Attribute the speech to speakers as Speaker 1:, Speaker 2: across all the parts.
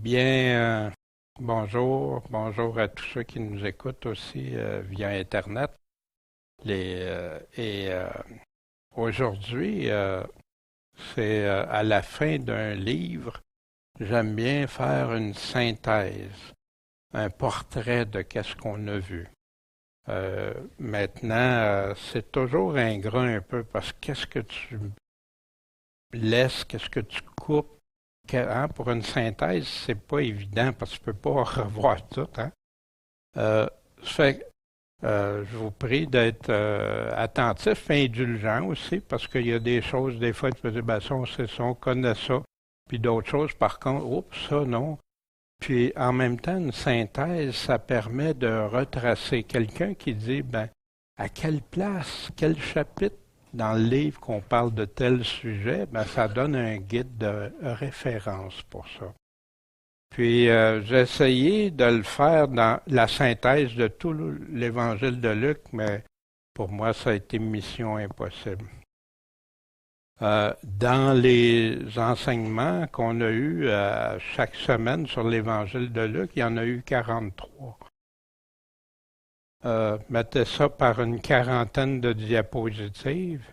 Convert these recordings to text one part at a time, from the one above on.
Speaker 1: Bien, bonjour à tous ceux qui nous écoutent aussi via Internet. Aujourd'hui, c'est à la fin d'un livre, j'aime bien faire une synthèse, un portrait de qu'est-ce qu'on a vu. Maintenant, c'est toujours ingrat un peu parce que qu'est-ce que tu laisses, qu'est-ce que tu coupes. Pour une synthèse, c'est pas évident parce que tu peux pas revoir tout. Hein? Ça fait je vous prie d'être attentif, indulgent aussi, parce qu'il y a des choses, des fois, tu peux dire, ben ça, on sait ça, on connaît ça. Puis d'autres choses, par contre, oups, ça, non. Puis en même temps, une synthèse, ça permet de retracer quelqu'un qui dit, ben, à quelle place, quel chapitre dans le livre qu'on parle de tel sujet, ben, ça donne un guide de référence pour ça. Puis j'ai essayé de le faire dans la synthèse de tout l'évangile de Luc, mais pour moi, ça a été mission impossible. Dans les enseignements qu'on a eus chaque semaine sur l'évangile de Luc, il y en a eu 43. Mettez ça par une quarantaine de diapositives,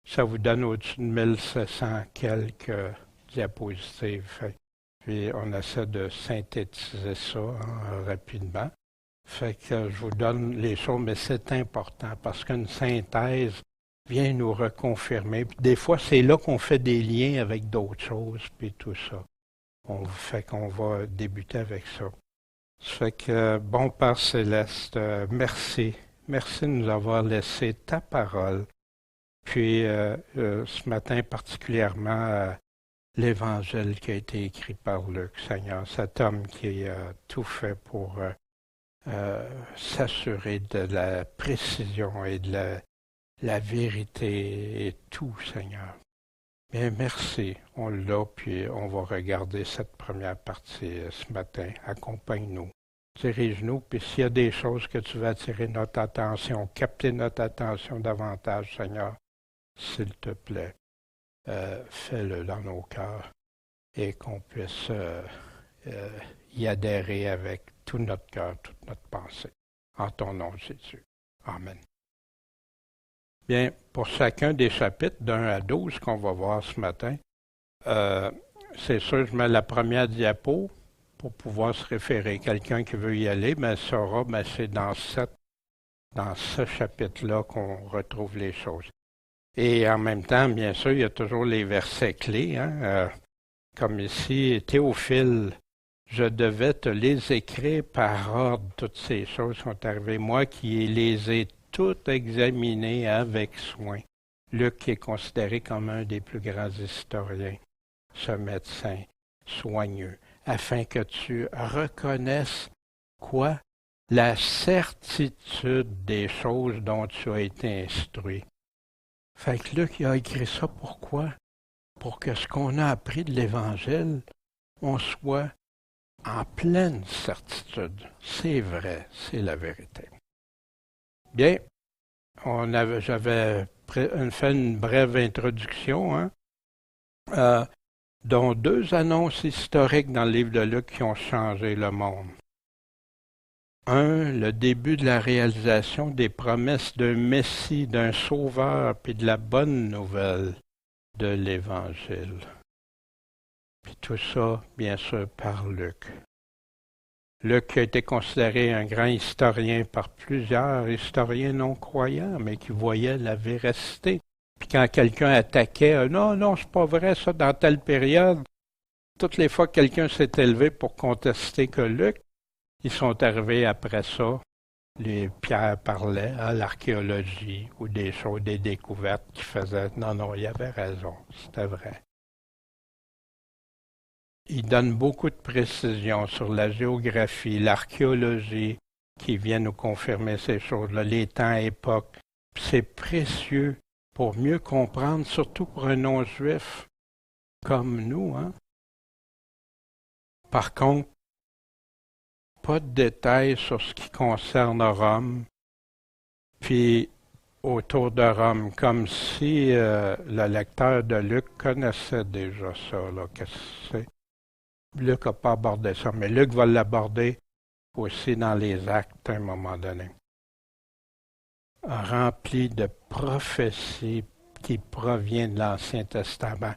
Speaker 1: ça vous donne au-dessus de 1700 quelques diapositives. Puis on essaie de synthétiser ça rapidement. Fait que je vous donne les choses, mais c'est important parce qu'une synthèse vient nous reconfirmer. Puis des fois, c'est là qu'on fait des liens avec d'autres choses, puis tout ça. On fait qu'on va débuter avec ça. Ça fait que, bon Père Céleste, merci. Merci de nous avoir laissé ta parole. Puis ce matin particulièrement, l'Évangile qui a été écrit par Luc, Seigneur, cet homme qui a tout fait pour s'assurer de la précision et de la vérité et tout, Seigneur. Bien, merci, on l'a, puis on va regarder cette première partie ce matin. Accompagne-nous, dirige-nous, puis s'il y a des choses que tu veux attirer notre attention, capter notre attention davantage, Seigneur, s'il te plaît. Fais-le dans nos cœurs et qu'on puisse y adhérer avec tout notre cœur, toute notre pensée. En ton nom, Jésus. Amen. Bien, pour chacun des chapitres d'1 à 12 qu'on va voir ce matin, c'est sûr, je mets la première diapo pour pouvoir se référer. Quelqu'un qui veut y aller, mais saura, mais c'est dans ce chapitre-là qu'on retrouve les choses. Et en même temps, bien sûr, il y a toujours les versets clés, hein, comme ici, Théophile, je devais te les écrire par ordre, toutes ces choses sont arrivées, moi qui les ai toutes examinées avec soin. Luc qui est considéré comme un des plus grands historiens, ce médecin soigneux, afin que tu reconnaisses quoi? La certitude des choses dont tu as été instruit. Fait que Luc il a écrit ça pourquoi? Pour que ce qu'on a appris de l'Évangile, on soit en pleine certitude. C'est vrai, c'est la vérité. Bien, j'avais fait une brève introduction, dont 2 annonces historiques dans le livre de Luc qui ont changé le monde. Le début de la réalisation des promesses d'un Messie, d'un Sauveur, puis de la bonne nouvelle de l'Évangile. Puis tout ça, bien sûr, par Luc. Luc a été considéré un grand historien par plusieurs historiens non croyants, mais qui voyaient la véracité. Puis quand quelqu'un attaquait, non, c'est pas vrai ça, dans telle période, toutes les fois que quelqu'un s'est élevé pour contester que Luc, ils sont arrivés après ça. Les pierres parlaient à l'archéologie ou des choses, des découvertes qui faisaient non, il avait raison, c'était vrai. Il donne beaucoup de précisions sur la géographie, l'archéologie qui vient nous confirmer ces choses-là, les temps, époques. C'est précieux pour mieux comprendre, surtout pour un non-juif comme nous. Hein? Par contre, pas de détails sur ce qui concerne Rome, puis autour de Rome, comme si le lecteur de Luc connaissait déjà ça. Là, qu'est-ce que c'est? Luc n'a pas abordé ça, mais Luc va l'aborder aussi dans les actes à un moment donné. Rempli de prophéties qui proviennent de l'Ancien Testament.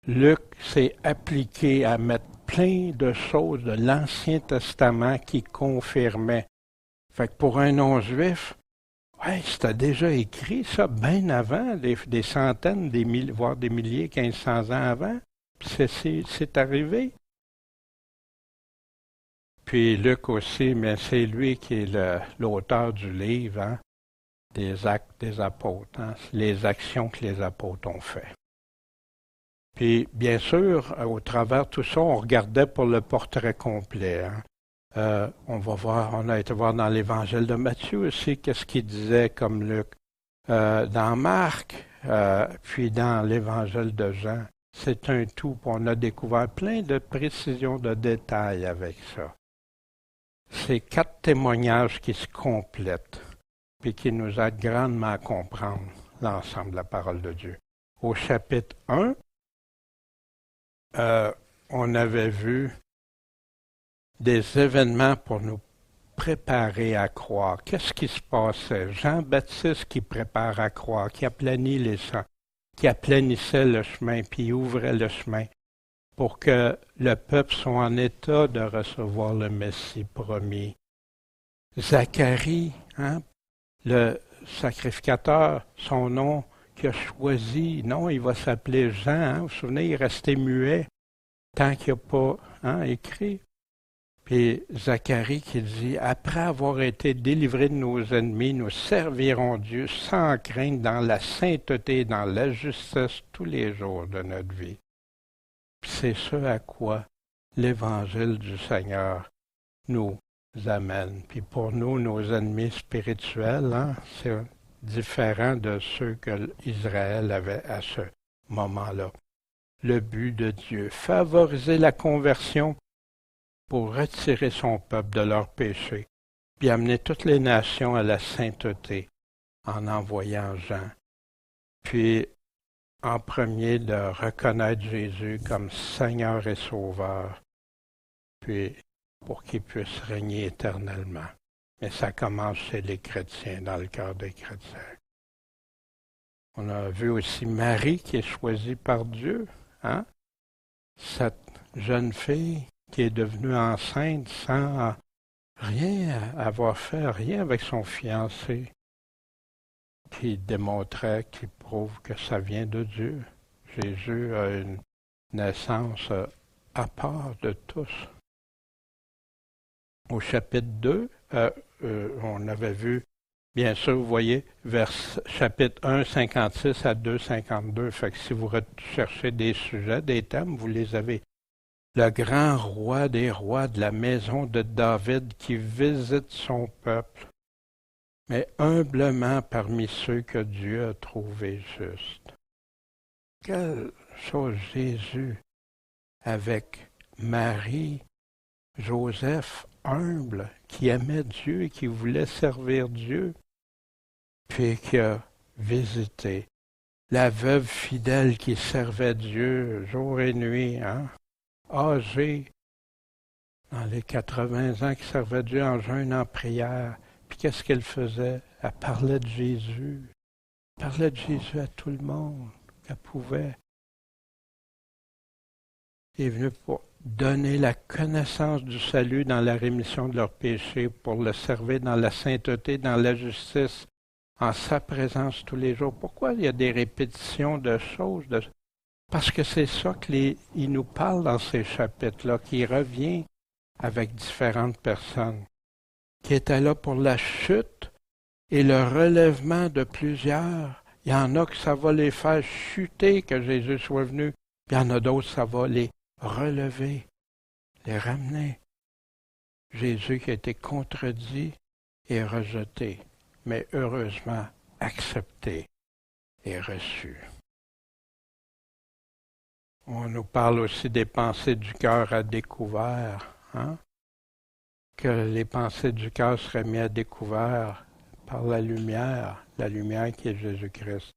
Speaker 1: Luc s'est appliqué à mettre plein de choses de l'Ancien Testament qui confirmaient. Fait que pour un non-juif, ouais, c'était déjà écrit ça bien avant, des centaines, voire des milliers, 1500 ans avant. Puis c'est arrivé. Puis Luc aussi, mais c'est lui qui est l'auteur du livre, hein, des Actes des Apôtres, hein, les actions que les apôtres ont fait. Puis, bien sûr, au travers de tout ça, on regardait pour le portrait complet. Hein. On a été voir dans l'Évangile de Matthieu aussi, qu'est-ce qu'il disait comme Luc. Dans Marc, puis dans l'Évangile de Jean, c'est un tout. On a découvert plein de précisions, de détails avec ça. C'est 4 témoignages qui se complètent, puis qui nous aident grandement à comprendre l'ensemble de la parole de Dieu. Au chapitre 1, on avait vu des événements pour nous préparer à croire. Qu'est-ce qui se passait? Jean-Baptiste qui prépare à croire, qui aplanit les sangs, qui aplanissait le chemin, puis ouvrait le chemin pour que le peuple soit en état de recevoir le Messie promis. Zacharie, hein, le sacrificateur, son nom qu'il a choisi, non, il va s'appeler Jean, hein, vous vous souvenez, il est resté muet tant qu'il n'a pas écrit. Puis Zacharie qui dit, après avoir été délivrés de nos ennemis, nous servirons Dieu sans crainte dans la sainteté, dans la justice tous les jours de notre vie. Puis c'est ce à quoi l'Évangile du Seigneur nous amène. Puis pour nous, nos ennemis spirituels, hein, c'est différent de ceux que Israël avait à ce moment-là. Le but de Dieu, favoriser la conversion pour retirer son peuple de leurs péchés, puis amener toutes les nations à la sainteté en envoyant Jean. Puis, en premier, de reconnaître Jésus comme Seigneur et Sauveur, puis pour qu'il puisse régner éternellement. Mais ça commence chez les chrétiens, dans le cœur des chrétiens. On a vu aussi Marie qui est choisie par Dieu, hein? Cette jeune fille qui est devenue enceinte sans rien avoir fait, rien avec son fiancé, qui démontrait, qui prouve que ça vient de Dieu. Jésus a une naissance à part de tous. Au chapitre 2, on avait vu, bien sûr, vous voyez, chapitre 1, 56 à 2, 52. Fait que si vous recherchez des sujets, des thèmes, vous les avez. Le grand roi des rois de la maison de David qui visite son peuple, mais humblement parmi ceux que Dieu a trouvés justes. Quelle chose Jésus avec Marie, Joseph, humble, qui aimait Dieu et qui voulait servir Dieu, puis qui a visité la veuve fidèle qui servait Dieu jour et nuit, hein, âgée, dans les 80 ans, qui servait Dieu en jeûne, en prière. Puis qu'est-ce qu'elle faisait? Elle parlait de Jésus. Elle parlait de Jésus à tout le monde qu'elle pouvait. Elle est venue pour donner la connaissance du salut dans la rémission de leurs péchés, pour le servir dans la sainteté, dans la justice, en sa présence tous les jours. Pourquoi il y a des répétitions de choses? Parce que c'est ça qu'il nous parle dans ces chapitres-là, qui revient avec différentes personnes, qui étaient là pour la chute et le relèvement de plusieurs. Il y en a que ça va les faire chuter que Jésus soit venu, puis il y en a d'autres, ça va les relever, les ramener. Jésus qui a été contredit et rejeté, mais heureusement accepté et reçu. On nous parle aussi des pensées du cœur à découvert, hein? Que les pensées du cœur seraient mises à découvert par la lumière qui est Jésus-Christ.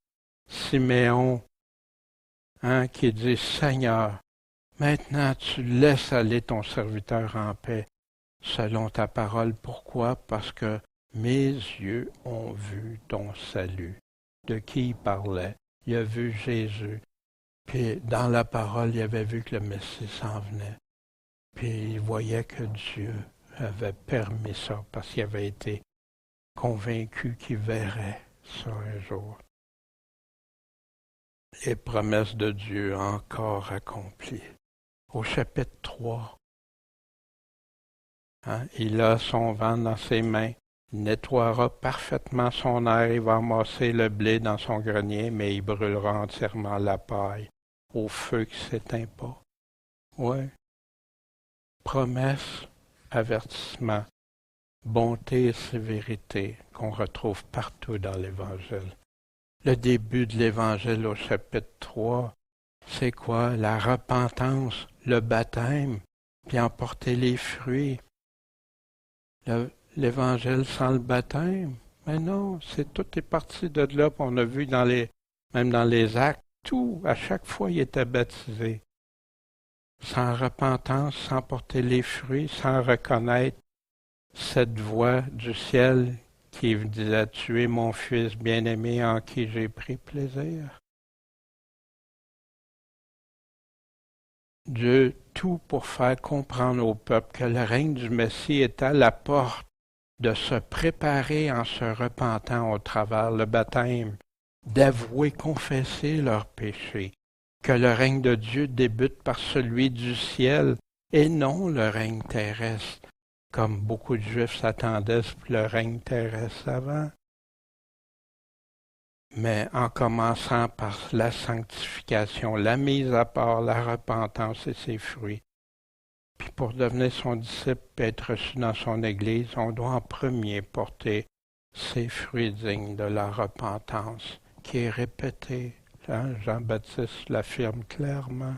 Speaker 1: Siméon, hein, qui dit « Seigneur, Maintenant tu laisses aller ton serviteur en paix, selon ta parole. Pourquoi? Parce que mes yeux ont vu ton salut. De qui il parlait? Il a vu Jésus. Puis dans la parole, il avait vu que le Messie s'en venait. Puis il voyait que Dieu avait permis ça parce qu'il avait été convaincu qu'il verrait ça un jour. Les promesses de Dieu encore accomplies. Au chapitre 3, il a son vent dans ses mains, il nettoiera parfaitement son air, il va amasser le blé dans son grenier, mais il brûlera entièrement la paille au feu qui ne s'éteint pas. Oui. Promesse, avertissement, bonté et sévérité qu'on retrouve partout dans l'Évangile. Le début de l'Évangile au chapitre 3, c'est quoi? La repentance, le baptême, puis emporter les fruits. L'Évangile sans le baptême? Mais non, tout est parti de là, puis on a vu même dans les actes, tout, à chaque fois, il était baptisé. Sans repentance, sans porter les fruits, sans reconnaître cette voix du ciel qui disait « Tu es mon fils bien-aimé en qui j'ai pris plaisir ». Dieu, tout pour faire comprendre au peuple que le règne du Messie est à la porte, de se préparer en se repentant au travers le baptême, d'avouer, confesser leurs péchés, que le règne de Dieu débute par celui du ciel et non le règne terrestre, comme beaucoup de Juifs s'attendaient pour le règne terrestre avant. Mais en commençant par la sanctification, la mise à part, la repentance et ses fruits. Puis pour devenir son disciple et être reçu dans son Église, on doit en premier porter ces fruits dignes de la repentance, qui est répétée. Jean-Baptiste l'affirme clairement.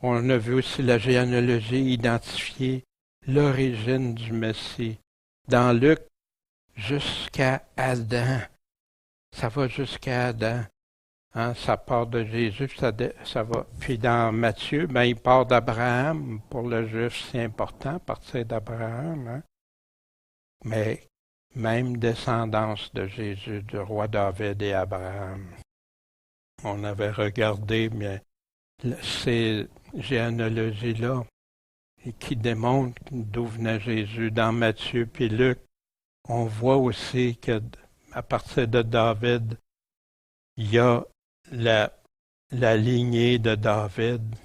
Speaker 1: On a vu aussi la généalogie identifier l'origine du Messie. Dans Luc, jusqu'à Adam. Ça va jusqu'à Adam. Ça part de Jésus, ça va. Puis dans Matthieu, il part d'Abraham. Pour le juif, c'est important, partir d'Abraham. Mais même descendance de Jésus, du roi David et Abraham. On avait regardé mais ces généalogies-là qui démontrent d'où venait Jésus. Dans Matthieu puis Luc, on voit aussi que à partir de David, il y a la lignée de David,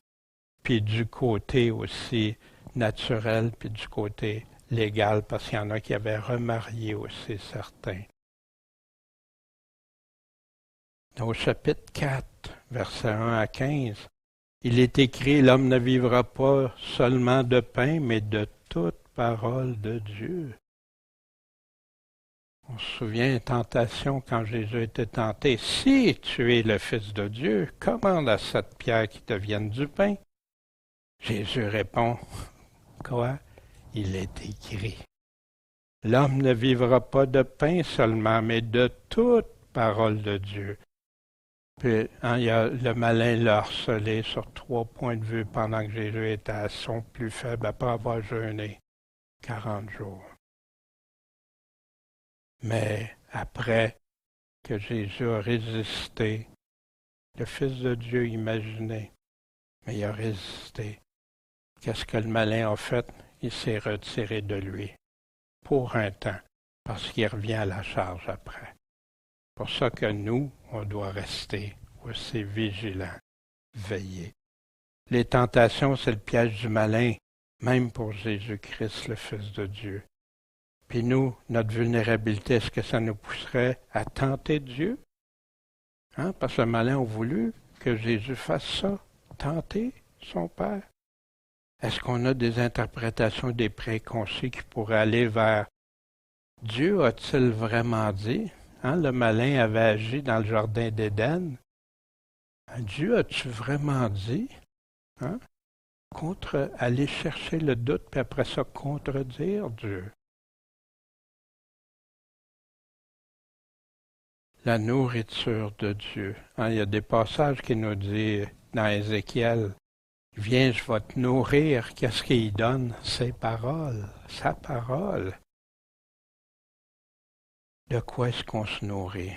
Speaker 1: puis du côté aussi naturel, puis du côté légal, parce qu'il y en a qui avaient remarié aussi certains. Au chapitre 4, versets 1 à 15, il est écrit « L'homme ne vivra pas seulement de pain, mais de toute parole de Dieu. » On se souvient, tentation, quand Jésus était tenté. « Si tu es le Fils de Dieu, commande à cette pierre qui devienne du pain. » Jésus répond « Quoi? Il est écrit. L'homme ne vivra pas de pain seulement, mais de toute parole de Dieu. » Puis, il y a le malin l'a harcelé sur 3 points de vue pendant que Jésus était à son plus faible après avoir jeûné 40 jours. Mais après que Jésus a résisté, le Fils de Dieu imaginait, mais il a résisté. Qu'est-ce que le malin a fait? Il s'est retiré de lui pour un temps, parce qu'il revient à la charge après. C'est pour ça que nous, on doit rester aussi vigilants, veiller. Les tentations, c'est le piège du malin, même pour Jésus-Christ, le Fils de Dieu. Puis nous, notre vulnérabilité, est-ce que ça nous pousserait à tenter Dieu? Parce que le malin a voulu que Jésus fasse ça, tenter son Père. Est-ce qu'on a des interprétations, des préconçus qui pourraient aller vers Dieu a-t-il vraiment dit? Le malin avait agi dans le jardin d'Éden. Dieu a-tu vraiment dit? Aller chercher le doute, puis après ça, contredire Dieu. La nourriture de Dieu. Il y a des passages qui nous disent dans Ézéchiel, Viens, je vais te nourrir. Qu'est-ce qu'il donne? Ses paroles, sa parole. De quoi est-ce qu'on se nourrit?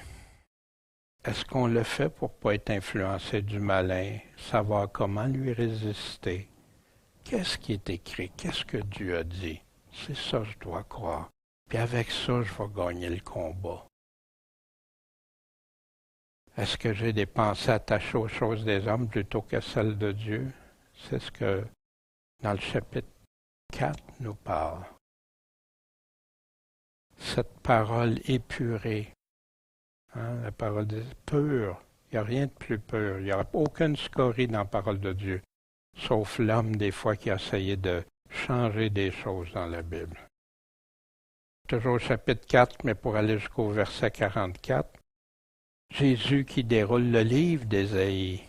Speaker 1: Est-ce qu'on le fait pour ne pas être influencé du malin, savoir comment lui résister? Qu'est-ce qui est écrit? Qu'est-ce que Dieu a dit? C'est ça que je dois croire. Puis avec ça, je vais gagner le combat. Est-ce que j'ai des pensées attachées aux choses des hommes plutôt que celles de Dieu? C'est ce que dans le chapitre 4 nous parle. Cette parole épurée, la parole pure, il n'y a rien de plus pur, il n'y a aucune scorie dans la parole de Dieu, sauf l'homme des fois qui a essayé de changer des choses dans la Bible. Toujours au chapitre 4, mais pour aller jusqu'au verset 44, Jésus qui déroule le livre d'Ésaïe,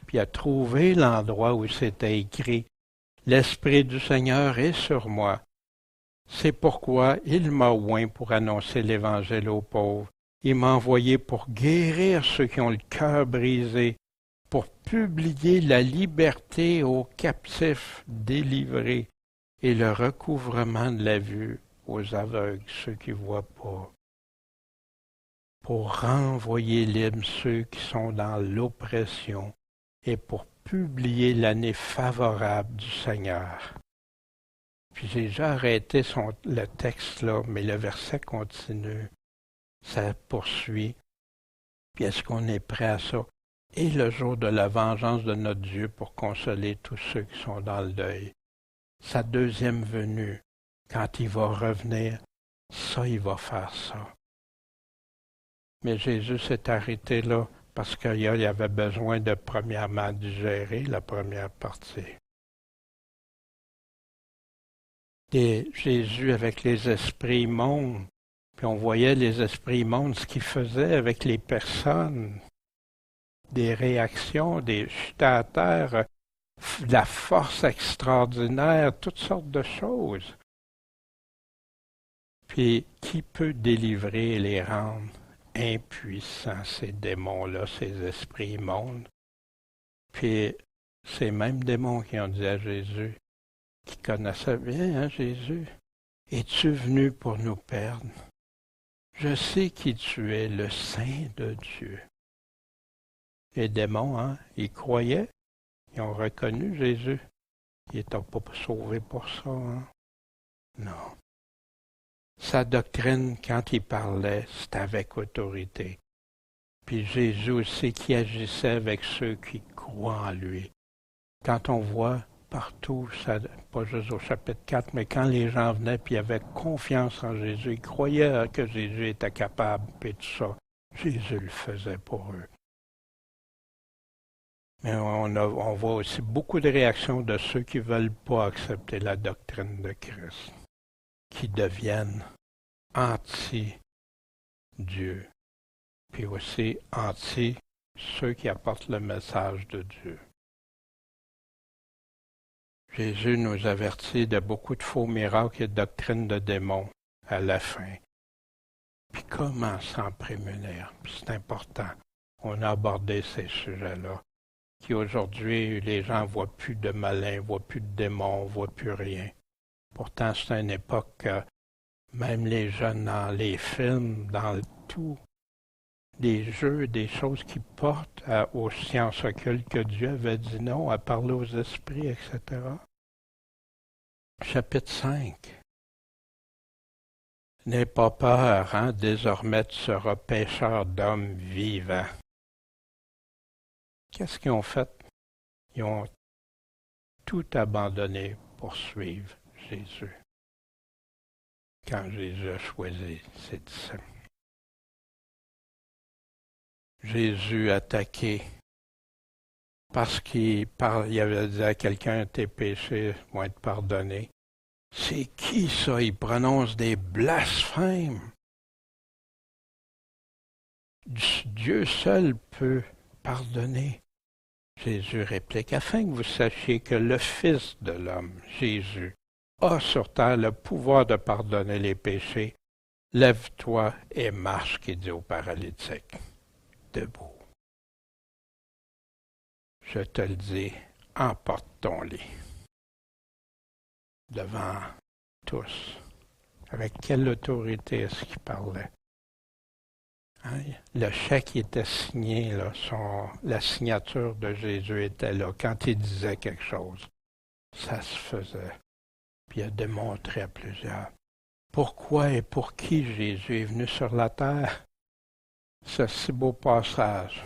Speaker 1: puis a trouvé l'endroit où c'était écrit « L'Esprit du Seigneur est sur moi. C'est pourquoi il m'a oint pour annoncer l'Évangile aux pauvres. Il m'a envoyé pour guérir ceux qui ont le cœur brisé, pour publier la liberté aux captifs délivrés et le recouvrement de la vue aux aveugles, ceux qui ne voient pas, pour renvoyer libres ceux qui sont dans l'oppression et pour publier l'année favorable du Seigneur. » Puis j'ai déjà arrêté le texte là, mais le verset continue, ça poursuit. Puis est-ce qu'on est prêt à ça? Et le jour de la vengeance de notre Dieu pour consoler tous ceux qui sont dans le deuil. Sa deuxième venue, quand il va revenir, ça, il va faire ça. Mais Jésus s'est arrêté là parce qu'il y avait besoin de premièrement digérer la première partie. Et Jésus avec les esprits immondes, puis on voyait les esprits immondes, ce qu'ils faisaient avec les personnes, des réactions, des chutes à terre, de la force extraordinaire, toutes sortes de choses. Puis qui peut délivrer et les rendre impuissants, ces démons-là, ces esprits immondes? Puis ces mêmes démons qui ont dit à Jésus, qui connaissaient bien Jésus, « Es-tu venu pour nous perdre? Je sais qui tu es, le Saint de Dieu. » Les démons, ils croyaient, ils ont reconnu Jésus. Ils n'étaient pas sauvés pour ça, Non. Sa doctrine, quand il parlait, c'était avec autorité. Puis Jésus aussi qui agissait avec ceux qui croient en lui. Quand on voit partout, ça, pas juste au chapitre 4, mais quand les gens venaient puis avaient confiance en Jésus, ils croyaient que Jésus était capable, puis tout ça, Jésus le faisait pour eux. Mais on voit aussi beaucoup de réactions de ceux qui ne veulent pas accepter la doctrine de Christ, qui deviennent anti-Dieu, puis aussi anti-ceux qui apportent le message de Dieu. Jésus nous avertit de beaucoup de faux miracles et de doctrines de démons à la fin. Puis comment s'en prémunir? C'est important. On a abordé ces sujets-là. Qui aujourd'hui, les gens ne voient plus de malins, ne voient plus de démons, ne voient plus rien. Pourtant, c'est une époque, même les jeunes dans les films, dans tout, des jeux, des choses qui portent aux sciences occultes que Dieu avait dit non, à parler aux esprits, etc. Chapitre 5. N'aie pas peur, désormais tu seras pêcheur d'hommes vivants. Qu'est-ce qu'ils ont fait? Ils ont tout abandonné pour suivre Jésus. Quand Jésus a choisi ses disciples. Jésus attaqué parce qu'il avait dit à quelqu'un, tes péchés vont être pardonnés. C'est qui ça? Il prononce des blasphèmes. Dieu seul peut pardonner. Jésus réplique, afin que vous sachiez que le Fils de l'homme, Jésus, a sur terre le pouvoir de pardonner les péchés. Lève-toi et marche, qu'il dit au paralytique. Debout. Je te le dis, emporte ton lit. Devant tous. Avec quelle autorité est-ce qu'il parlait? Hein? Le chèque était signé, là, la signature de Jésus était là. Quand il disait quelque chose, ça se faisait. Puis il a démontré à plusieurs. Pourquoi et pour qui Jésus est venu sur la terre? Ce si beau passage.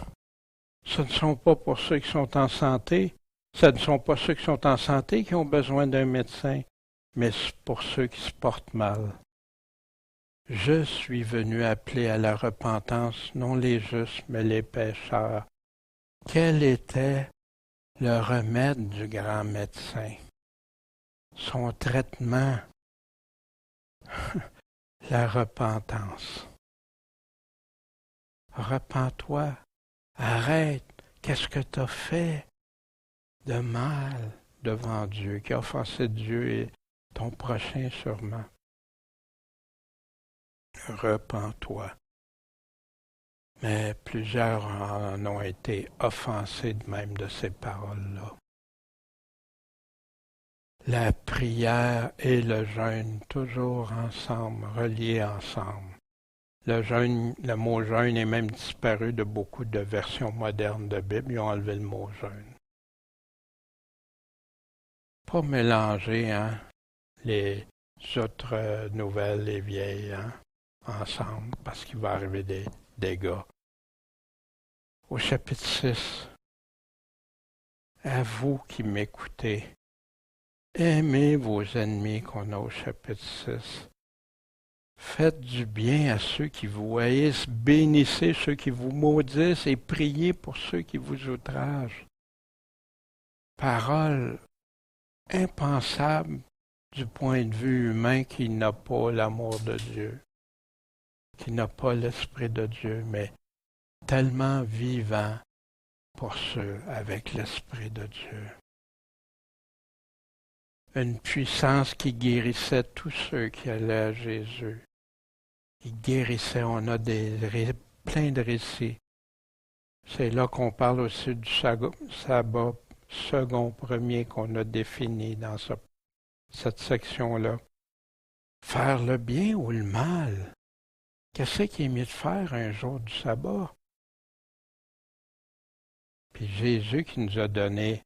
Speaker 1: Ce ne sont pas pour ceux qui sont en santé, ce ne sont pas ceux qui sont en santé qui ont besoin d'un médecin, mais pour ceux qui se portent mal. Je suis venu appeler à la repentance, non les justes, mais les pécheurs. Quel était le remède du grand médecin? Son traitement, la repentance. Repens-toi, arrête, qu'est-ce que tu as fait de mal devant Dieu, qui a offensé Dieu et ton prochain sûrement. Repens-toi. Mais plusieurs en ont été offensés de même de ces paroles-là. La prière et le jeûne, toujours ensemble, reliés ensemble. Le mot jeûne est même disparu de beaucoup de versions modernes de Bible, ils ont enlevé le mot jeûne. Pas mélanger les autres nouvelles et vieilles ensemble, parce qu'il va arriver des dégâts. Au chapitre 6, à vous qui m'écoutez, aimez vos ennemis qu'on a au chapitre 6. Faites du bien à ceux qui vous haïssent, bénissez ceux qui vous maudissent et priez pour ceux qui vous outragent. Parole impensable du point de vue humain qui n'a pas l'amour de Dieu, qui n'a pas l'Esprit de Dieu, mais tellement vivant pour ceux avec l'Esprit de Dieu. Une puissance qui guérissait tous ceux qui allaient à Jésus. Il guérissait, on a plein de récits. C'est là qu'on parle aussi du sabbat second, premier qu'on a défini dans cette section-là. Faire le bien ou le mal? Qu'est-ce qui est mieux de faire un jour du sabbat? Puis Jésus qui nous a donné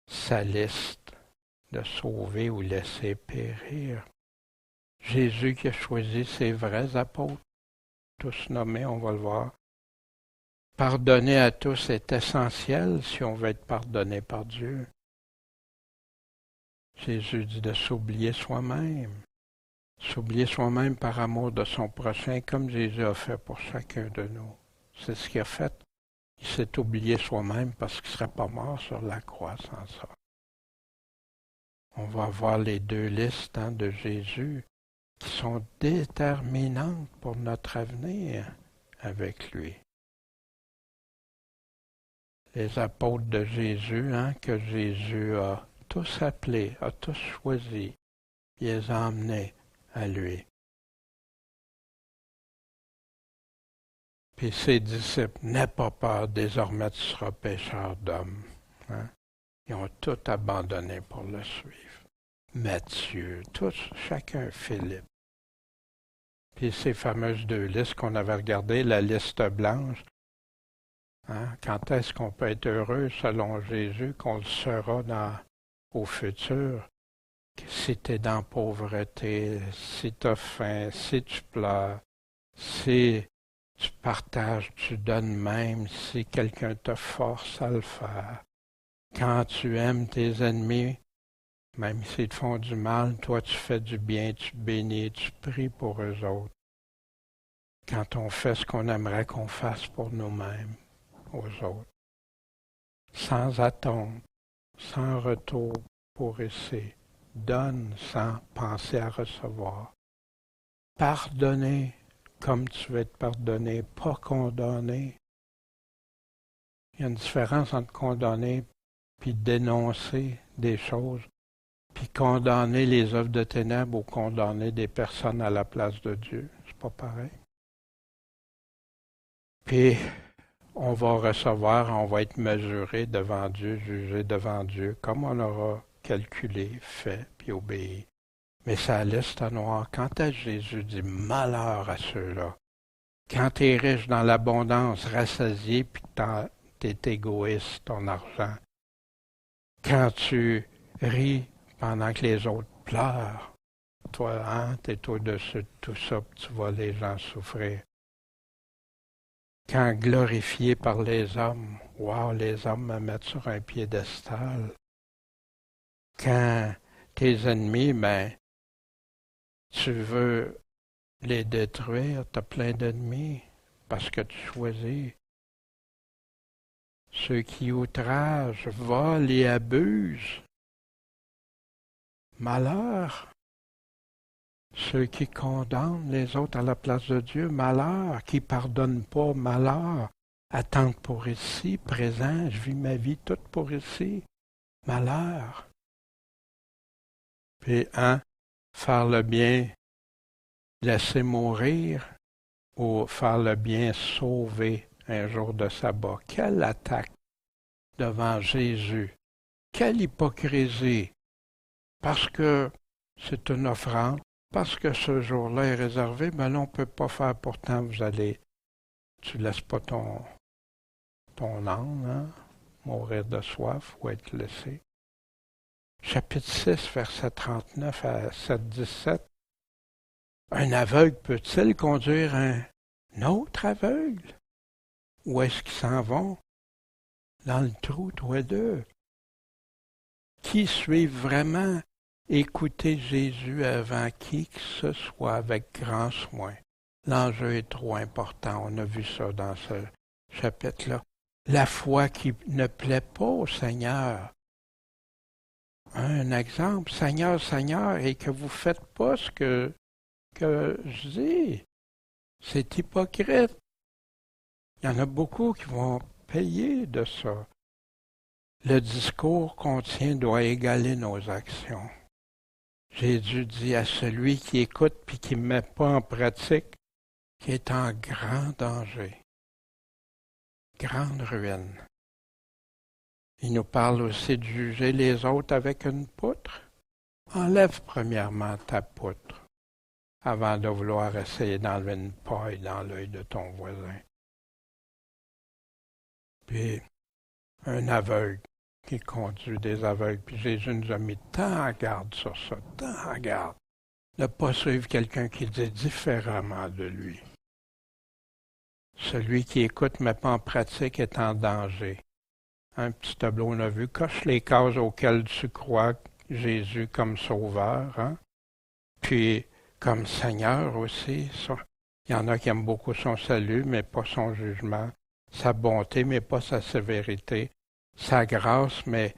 Speaker 1: sa liste de sauver ou laisser périr. Jésus qui a choisi ses vrais apôtres, tous nommés, on va le voir. Pardonner à tous est essentiel si on veut être pardonné par Dieu. Jésus dit de s'oublier soi-même. S'oublier soi-même par amour de son prochain, comme Jésus a fait pour chacun de nous. C'est ce qu'il a fait. Il s'est oublié soi-même parce qu'il ne serait pas mort sur la croix sans ça. On va voir les deux listes de Jésus qui sont déterminantes pour notre avenir avec lui. Les apôtres de Jésus, que Jésus a tous appelés, a tous choisis, il les a emmenés à lui. Puis ses disciples, n'aie pas peur, désormais tu seras pécheur d'hommes. Ils ont tout abandonné pour le suivre. Matthieu, tous, chacun, Philippe. Puis ces fameuses deux listes qu'on avait regardées, la liste blanche, quand est-ce qu'on peut être heureux selon Jésus, qu'on le sera au futur? Si tu es dans la pauvreté, si tu as faim, si tu pleures, si tu partages, tu donnes même, si quelqu'un te force à le faire. Quand tu aimes tes ennemis, même s'ils te font du mal, toi tu fais du bien, tu bénis, tu pries pour eux autres. Quand on fait ce qu'on aimerait qu'on fasse pour nous-mêmes, aux autres. Sans attendre, sans retour pour essayer. Donne sans penser à recevoir. Pardonner comme tu veux être pardonné, pas condamner. Il y a une différence entre condamner puis dénoncer des choses, puis condamner les œuvres de ténèbres ou condamner des personnes à la place de Dieu. C'est pas pareil. Puis, on va recevoir, on va être mesuré devant Dieu, jugé devant Dieu, comme on aura calculé, fait, puis obéi. Mais ça liste à noir. Quand Jésus dit malheur à ceux-là, quand tu es riche dans l'abondance, rassasié, puis que tu es égoïste, ton argent, quand tu ris pendant que les autres pleurent, toi, hein, tu es au-dessus de tout ça, puis tu vois les gens souffrir. Quand glorifié par les hommes, wow, les hommes me mettent sur un piédestal. Quand tes ennemis, ben, tu veux les détruire, tu as plein d'ennemis parce que tu choisis. Ceux qui outragent, volent et abusent, malheur. Ceux qui condamnent les autres à la place de Dieu, malheur. Qui pardonnent pas, malheur. Attendre pour ici, présent, je vis ma vie toute pour ici, malheur. Puis, faire le bien, laisser mourir, ou faire le bien, sauver un jour de sabbat. Quelle attaque devant Jésus! Quelle hypocrisie! Parce que c'est une offrande, parce que ce jour-là est réservé, mais là, on ne peut pas faire. Pourtant, tu ne laisses pas ton âme mourir de soif ou être laissé. Chapitre 6, verset 39 à 7-17. Un aveugle peut-il conduire un autre aveugle? Où est-ce qu'ils s'en vont? Dans le trou, tous les deux. Qui suivent vraiment? Écoutez Jésus avant qui que ce soit avec grand soin. L'enjeu est trop important. On a vu ça dans ce chapitre-là. La foi qui ne plaît pas au Seigneur. Un exemple, Seigneur, Seigneur, et que vous ne faites pas ce que je dis. C'est hypocrite. Il y en a beaucoup qui vont payer de ça. Le discours qu'on tient doit égaler nos actions. Jésus dit à celui qui écoute puis qui ne met pas en pratique, qui est en grand danger, grande ruine. Il nous parle aussi de juger les autres avec une poutre. Enlève premièrement ta poutre avant de vouloir essayer d'enlever une paille dans l'œil de ton voisin. Puis, un aveugle qui conduit des aveugles. Puis Jésus nous a mis tant en garde sur ça, tant en garde, de ne pas suivre quelqu'un qui dit différemment de lui. Celui qui écoute mais pas en pratique est en danger. Un petit tableau, on a vu, coche les cases auxquelles tu crois Jésus comme sauveur, puis comme Seigneur aussi. Il y en a qui aiment beaucoup son salut, mais pas son jugement, sa bonté, mais pas sa sévérité, sa grâce, mais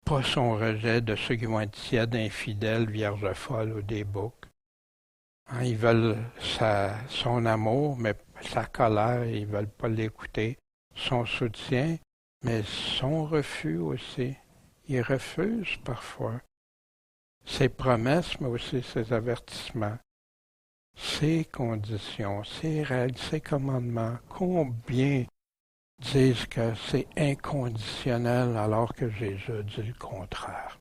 Speaker 1: pas son rejet de ceux qui vont être tièdes, infidèles, vierges folles ou des boucs. Ils veulent son amour, mais sa colère, ils ne veulent pas l'écouter. Son soutien, mais son refus aussi. Ils refusent parfois. Ses promesses, mais aussi ses avertissements. Ses conditions, ses règles, ses commandements. Combien disent que c'est inconditionnel alors que Jésus dit le contraire.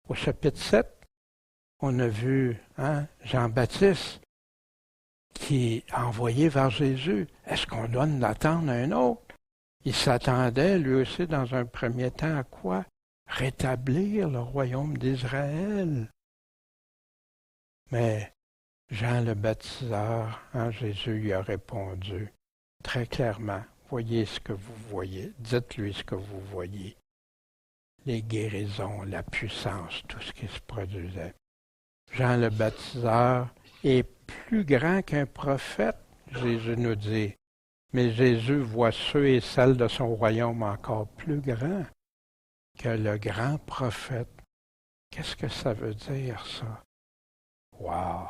Speaker 1: Au chapitre 7, on a vu Jean-Baptiste qui a envoyé vers Jésus. Est-ce qu'on doit en attendre un autre? Il s'attendait lui aussi dans un premier temps à quoi? Rétablir le royaume d'Israël. Mais Jean le baptiseur, Jésus lui a répondu très clairement. Voyez ce que vous voyez, dites-lui ce que vous voyez. Les guérisons, la puissance, tout ce qui se produisait. Jean le baptiseur est plus grand qu'un prophète, Jésus nous dit. Mais Jésus voit ceux et celles de son royaume encore plus grands que le grand prophète. Qu'est-ce que ça veut dire, ça? Wow!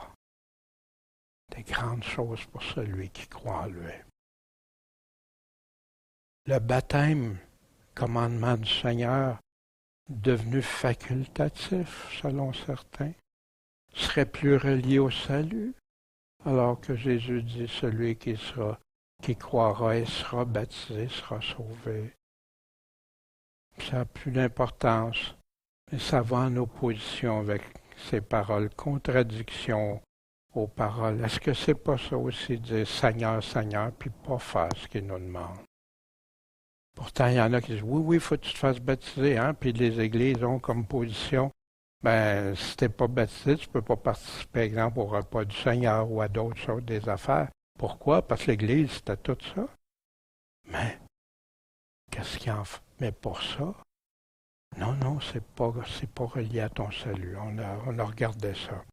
Speaker 1: Des grandes choses pour celui qui croit en lui. Le baptême, commandement du Seigneur, devenu facultatif selon certains, serait plus relié au salut, alors que Jésus dit celui qui sera qui croira et sera baptisé sera sauvé. Ça n'a plus d'importance, mais ça va en opposition avec ces paroles, contradiction aux paroles. Est-ce que c'est pas ça aussi, dire Seigneur, Seigneur, puis pas faire ce qu'il nous demande? Pourtant, il y en a qui disent, oui, oui, il faut que tu te fasses baptiser, hein, puis les églises ont comme position, ben, si tu n'es pas baptisé, tu ne peux pas participer, par exemple, au repas du Seigneur ou à d'autres choses, des affaires. Pourquoi? Parce que l'Église, c'était tout ça. Mais, qu'est-ce qu'il en fait? Mais pour ça, non, non, c'est pas relié à ton salut. On a regardé ça.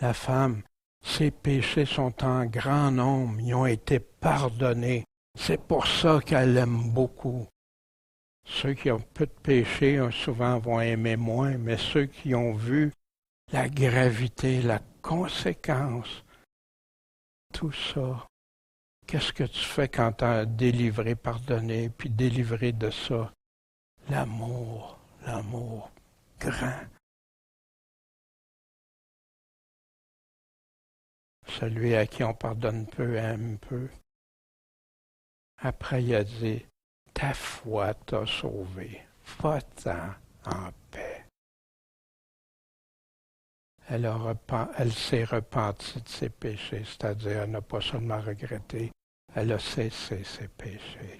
Speaker 1: La femme, ses péchés sont en grand nombre, ils ont été pardonnés. C'est pour ça qu'elle aime beaucoup. Ceux qui ont peu de péchés, souvent vont aimer moins, mais ceux qui ont vu la gravité, la conséquence, tout ça, qu'est-ce que tu fais quand tu as délivré, pardonné, puis délivré de ça? L'amour grand. Celui à qui on pardonne peu aime peu. Après, il a dit, ta foi t'a sauvé. Va-t'en en paix. Elle s'est repentie de ses péchés, c'est-à-dire elle n'a pas seulement regretté, elle a cessé ses péchés.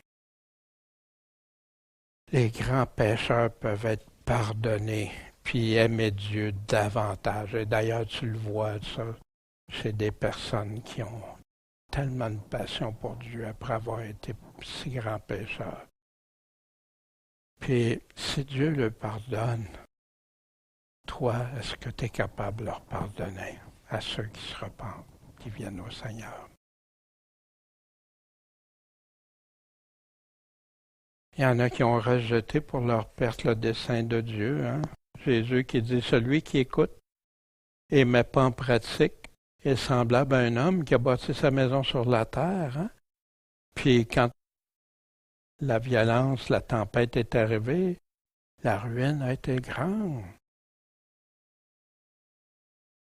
Speaker 1: Les grands pécheurs peuvent être pardonnés, puis aimer Dieu davantage. Et d'ailleurs, tu le vois, ça, chez des personnes qui ont tellement de passion pour Dieu après avoir été si grands pécheurs. Puis, si Dieu le pardonne, toi, est-ce que tu es capable de leur pardonner à ceux qui se repentent, qui viennent au Seigneur? Il y en a qui ont rejeté pour leur perte le dessein de Dieu. Hein? Jésus qui dit, celui qui écoute et ne met pas en pratique est semblable à un homme qui a bâti sa maison sur la terre. Hein? Puis quand la violence, la tempête est arrivée, la ruine a été grande.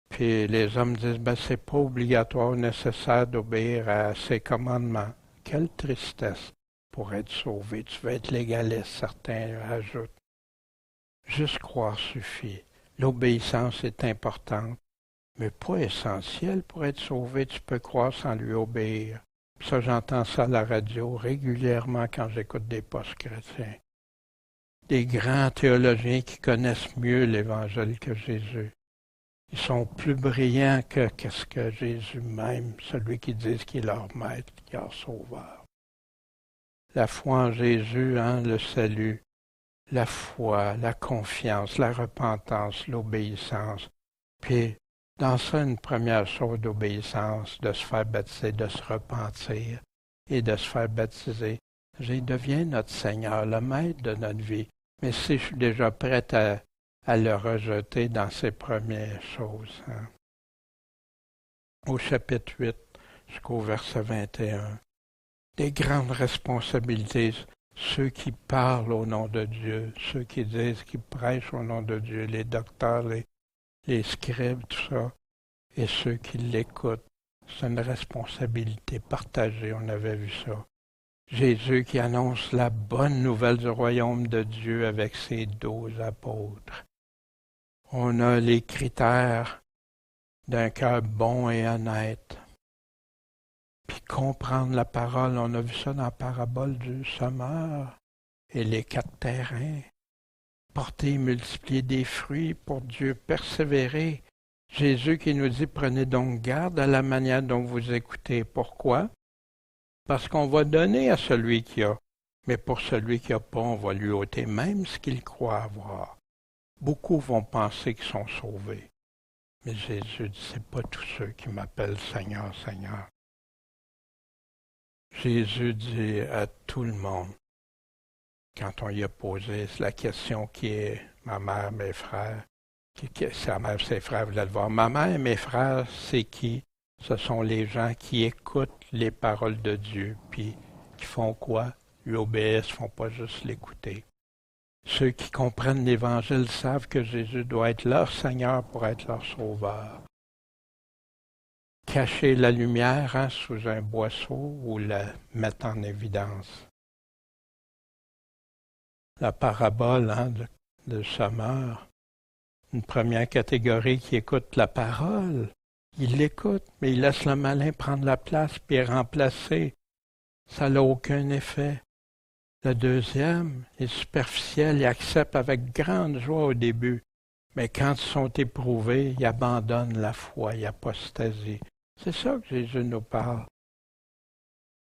Speaker 1: Puis les hommes disent, ben c'est pas obligatoire, nécessaire d'obéir à ces commandements. Quelle tristesse pour être sauvé. Tu veux être légaliste, certains ajoutent. Juste croire suffit. L'obéissance est importante, mais pas essentielle pour être sauvé. Tu peux croire sans lui obéir. Ça, j'entends ça à la radio régulièrement quand j'écoute des postes chrétiens. Des grands théologiens qui connaissent mieux l'Évangile que Jésus. Ils sont plus brillants que ce que Jésus même, celui qui dit qu'il est leur maître, qui est leur sauveur. La foi en Jésus, hein, le salut, la foi, la confiance, la repentance, l'obéissance. Puis, dans ça, une première chose d'obéissance, de se faire baptiser, de se repentir et de se faire baptiser. Il devient notre Seigneur, le maître de notre vie. Mais si je suis déjà prête à le rejeter dans ces premières choses. Hein. Au chapitre 8 jusqu'au verset 21, des grandes responsabilités, ceux qui parlent au nom de Dieu, ceux qui disent qu'ils prêchent au nom de Dieu, les docteurs, les scribes, tout ça, et ceux qui l'écoutent. C'est une responsabilité partagée, on avait vu ça. Jésus qui annonce la bonne nouvelle du royaume de Dieu avec ses 12 apôtres. On a les critères d'un cœur bon et honnête. Puis comprendre la parole, on a vu ça dans la parabole du semeur et les 4 terrains. Porter et multiplier des fruits pour Dieu, persévérer. Jésus qui nous dit, prenez donc garde à la manière dont vous écoutez. Pourquoi? Parce qu'on va donner à celui qui a, mais pour celui qui n'a pas, on va lui ôter même ce qu'il croit avoir. Beaucoup vont penser qu'ils sont sauvés. Mais Jésus dit, c'est pas tous ceux qui m'appellent Seigneur, Seigneur. Jésus dit à tout le monde, quand on lui a posé la question qui est ma mère, mes frères, sa mère, ses frères voulaient le voir. Ma mère et mes frères, c'est qui? Ce sont les gens qui écoutent les paroles de Dieu, puis qui font quoi? Lui obéissent, font pas juste l'écouter. Ceux qui comprennent l'Évangile savent que Jésus doit être leur Seigneur pour être leur Sauveur. cacher la lumière sous un boisseau ou la mettre en évidence. La parabole de semeur, une première catégorie qui écoute la parole. Il l'écoute, mais il laisse le malin prendre la place puis remplacer. Ça n'a aucun effet. Le deuxième est superficiel, il accepte avec grande joie au début, mais quand ils sont éprouvés, ils abandonnent la foi, ils apostasient. C'est ça que Jésus nous parle.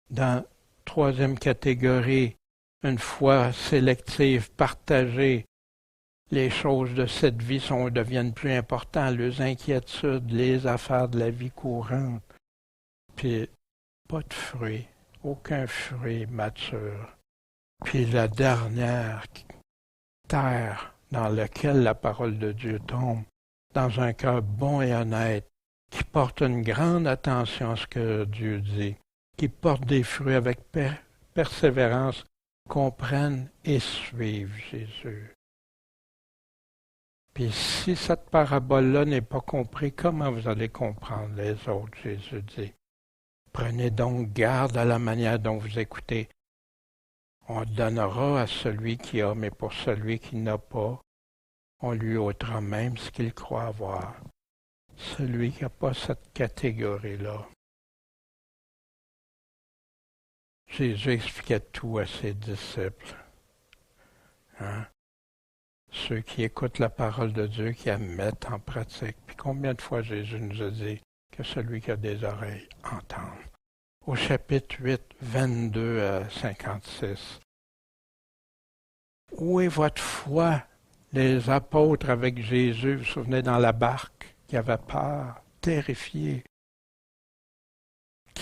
Speaker 1: Dans la troisième catégorie, une foi sélective, partagée, les choses de cette vie deviennent plus importantes, les inquiétudes, les affaires de la vie courante. Puis, pas de fruits, aucun fruit mature. Puis la dernière terre dans laquelle la parole de Dieu tombe, dans un cœur bon et honnête, qui porte une grande attention à ce que Dieu dit, qui porte des fruits avec persévérance, comprennent et suivent Jésus. Puis si cette parabole-là n'est pas comprise, comment vous allez comprendre les autres, Jésus dit? Prenez donc garde à la manière dont vous écoutez. On donnera à celui qui a, mais pour celui qui n'a pas, on lui ôtera même ce qu'il croit avoir. Celui qui n'a pas cette catégorie-là. Jésus expliquait tout à ses disciples. Ceux qui écoutent la parole de Dieu, qui la mettent en pratique. Puis combien de fois Jésus nous a dit que celui qui a des oreilles entende. Au chapitre 8, 22 à 56. Où est votre foi? Les apôtres avec Jésus, vous vous souvenez, dans la barque, qui avaient peur, terrifiés.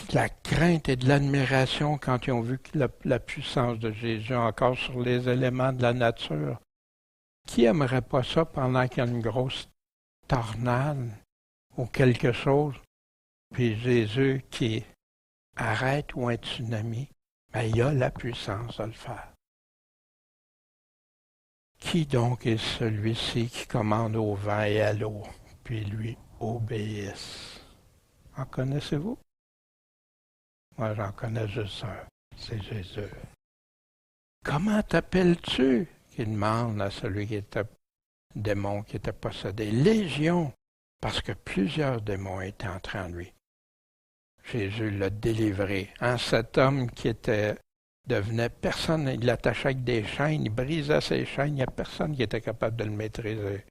Speaker 1: De la crainte et de l'admiration quand ils ont vu la puissance de Jésus encore sur les éléments de la nature. Qui aimerait pas ça pendant qu'il y a une grosse tornade ou quelque chose, puis Jésus qui arrête ou un tsunami, mais il a la puissance de le faire. Qui donc est celui-ci qui commande au vent et à l'eau, puis lui obéisse? En connaissez-vous? Moi, j'en connais juste un, c'est Jésus. Comment t'appelles-tu? Qu'il demande à celui qui était démon, qui était possédé. Légion, parce que plusieurs démons étaient entrés en lui. Jésus l'a délivré. Cet homme qui devenait personne, il l'attachait avec des chaînes, il brisait ses chaînes, il n'y a personne qui était capable de le maîtriser.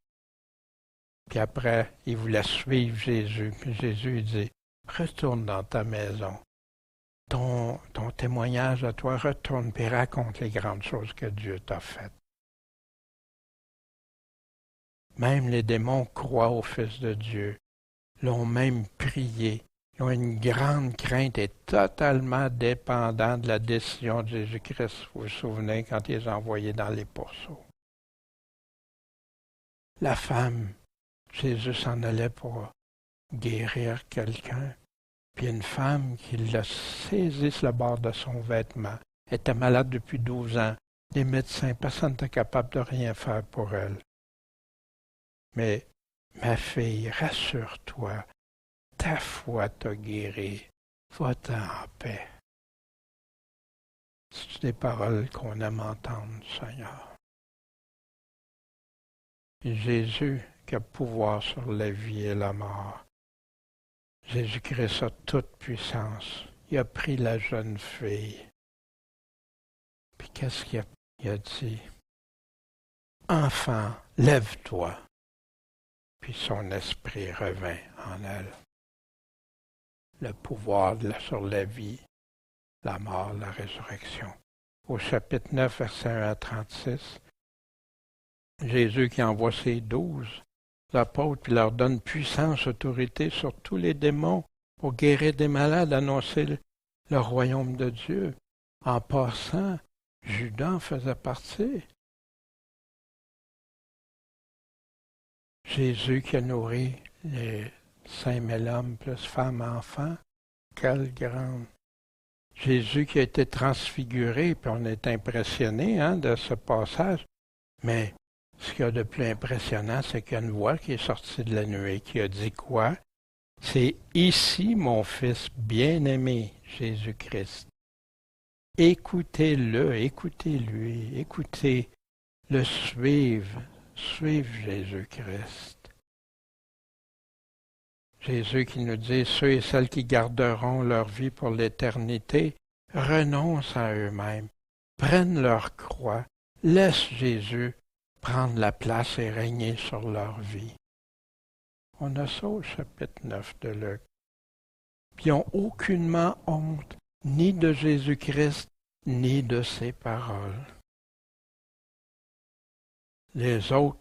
Speaker 1: Puis après, il voulait suivre Jésus. Puis Jésus dit, retourne dans ta maison. Ton témoignage à toi, retourne et raconte les grandes choses que Dieu t'a faites. Même les démons croient au Fils de Dieu, l'ont même prié. Ils ont une grande crainte et totalement dépendants de la décision de Jésus-Christ. Vous vous souvenez quand il les a envoyés dans les pourceaux. La femme, Jésus s'en allait pour guérir quelqu'un. Puis une femme qui l'a saisi sur le bord de son vêtement, était malade depuis 12 ans. Les médecins, personne n'était capable de rien faire pour elle. Mais, ma fille, rassure-toi, ta foi t'a guéri, va-t'en en paix. C'est des paroles qu'on aime entendre, Seigneur. Jésus qui a pouvoir sur la vie et la mort. Jésus-Christ a toute puissance. Il a pris la jeune fille. Puis qu'est-ce qu'il a dit? Enfant, lève-toi. Puis son esprit revint en elle. Le pouvoir sur la vie, la mort, la résurrection. Au chapitre 9, versets 1 à 36, Jésus qui envoie ses 12 apôtres, puis leur donne puissance, autorité sur tous les démons pour guérir des malades, annoncer le royaume de Dieu. En passant, Judas en faisait partie. Jésus qui a nourri les 5000 hommes, plus femmes, enfants, quelle grande! Jésus qui a été transfiguré, puis on est impressionné de ce passage, mais ce qu'il y a de plus impressionnant, c'est qu'il y a une voix qui est sortie de la nuée, qui a dit quoi? C'est ici mon Fils bien-aimé, Jésus-Christ. Écoutez-le, écoutez-lui, écoutez-le suivre Jésus-Christ. Jésus qui nous dit, ceux et celles qui garderont leur vie pour l'éternité renoncent à eux-mêmes, prennent leur croix, laissent Jésus prendre la place et régner sur leur vie. On a ça au chapitre 9 de Luc. Puis ils n'ont aucunement honte ni de Jésus-Christ, ni de ses paroles. Les autres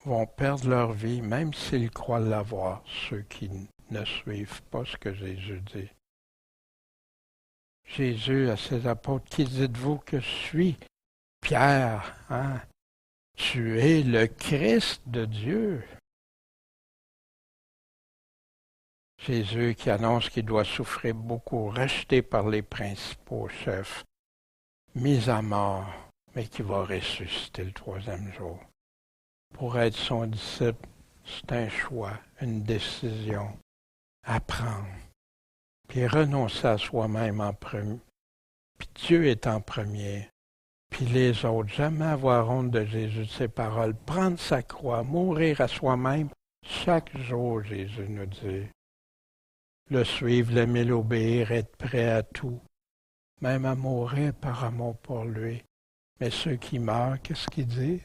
Speaker 1: vont perdre leur vie, même s'ils croient l'avoir, ceux qui ne suivent pas ce que Jésus dit. Jésus à ses apôtres, qui dites-vous que je suis? Pierre, tu es le Christ de Dieu. Jésus qui annonce qu'il doit souffrir beaucoup, rejeté par les principaux chefs, mis à mort, mais qui va ressusciter le troisième jour. Pour être son disciple, c'est un choix, une décision à prendre. Puis renoncer à soi-même en premier. Puis Dieu est en premier. Puis les autres, jamais avoir honte de Jésus, de ses paroles, prendre sa croix, mourir à soi-même, chaque jour, Jésus nous dit. Le suivre, l'aimer, l'obéir, être prêt à tout, même à mourir par amour pour lui. Mais ceux qui meurent, qu'est-ce qu'il dit?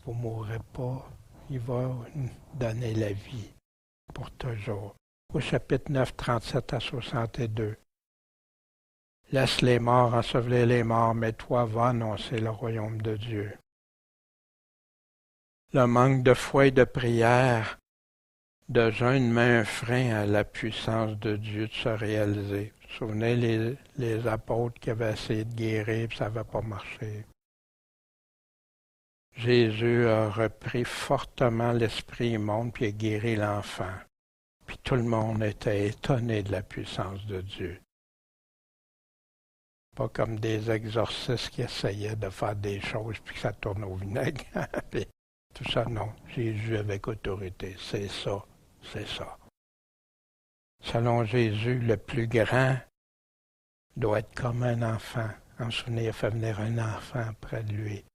Speaker 1: Vous ne mourrez pas, il va donner la vie pour toujours. Au chapitre 9, 37 à 62. Laisse les morts ensevelir les morts, mais toi va annoncer le royaume de Dieu. Le manque de foi et de prière, de jeûne met un frein à la puissance de Dieu de se réaliser. Vous vous souvenez les apôtres qui avaient essayé de guérir, puis ça n'avait pas marché. Jésus a repris fortement l'esprit immonde, puis a guéri l'enfant. Puis tout le monde était étonné de la puissance de Dieu. Pas comme des exorcistes qui essayaient de faire des choses, puis que ça tourne au vinaigre. Puis, tout ça, non. Jésus avec autorité, c'est ça. C'est ça. Selon Jésus, le plus grand doit être comme un enfant. En souvenir, fait venir un enfant près de lui.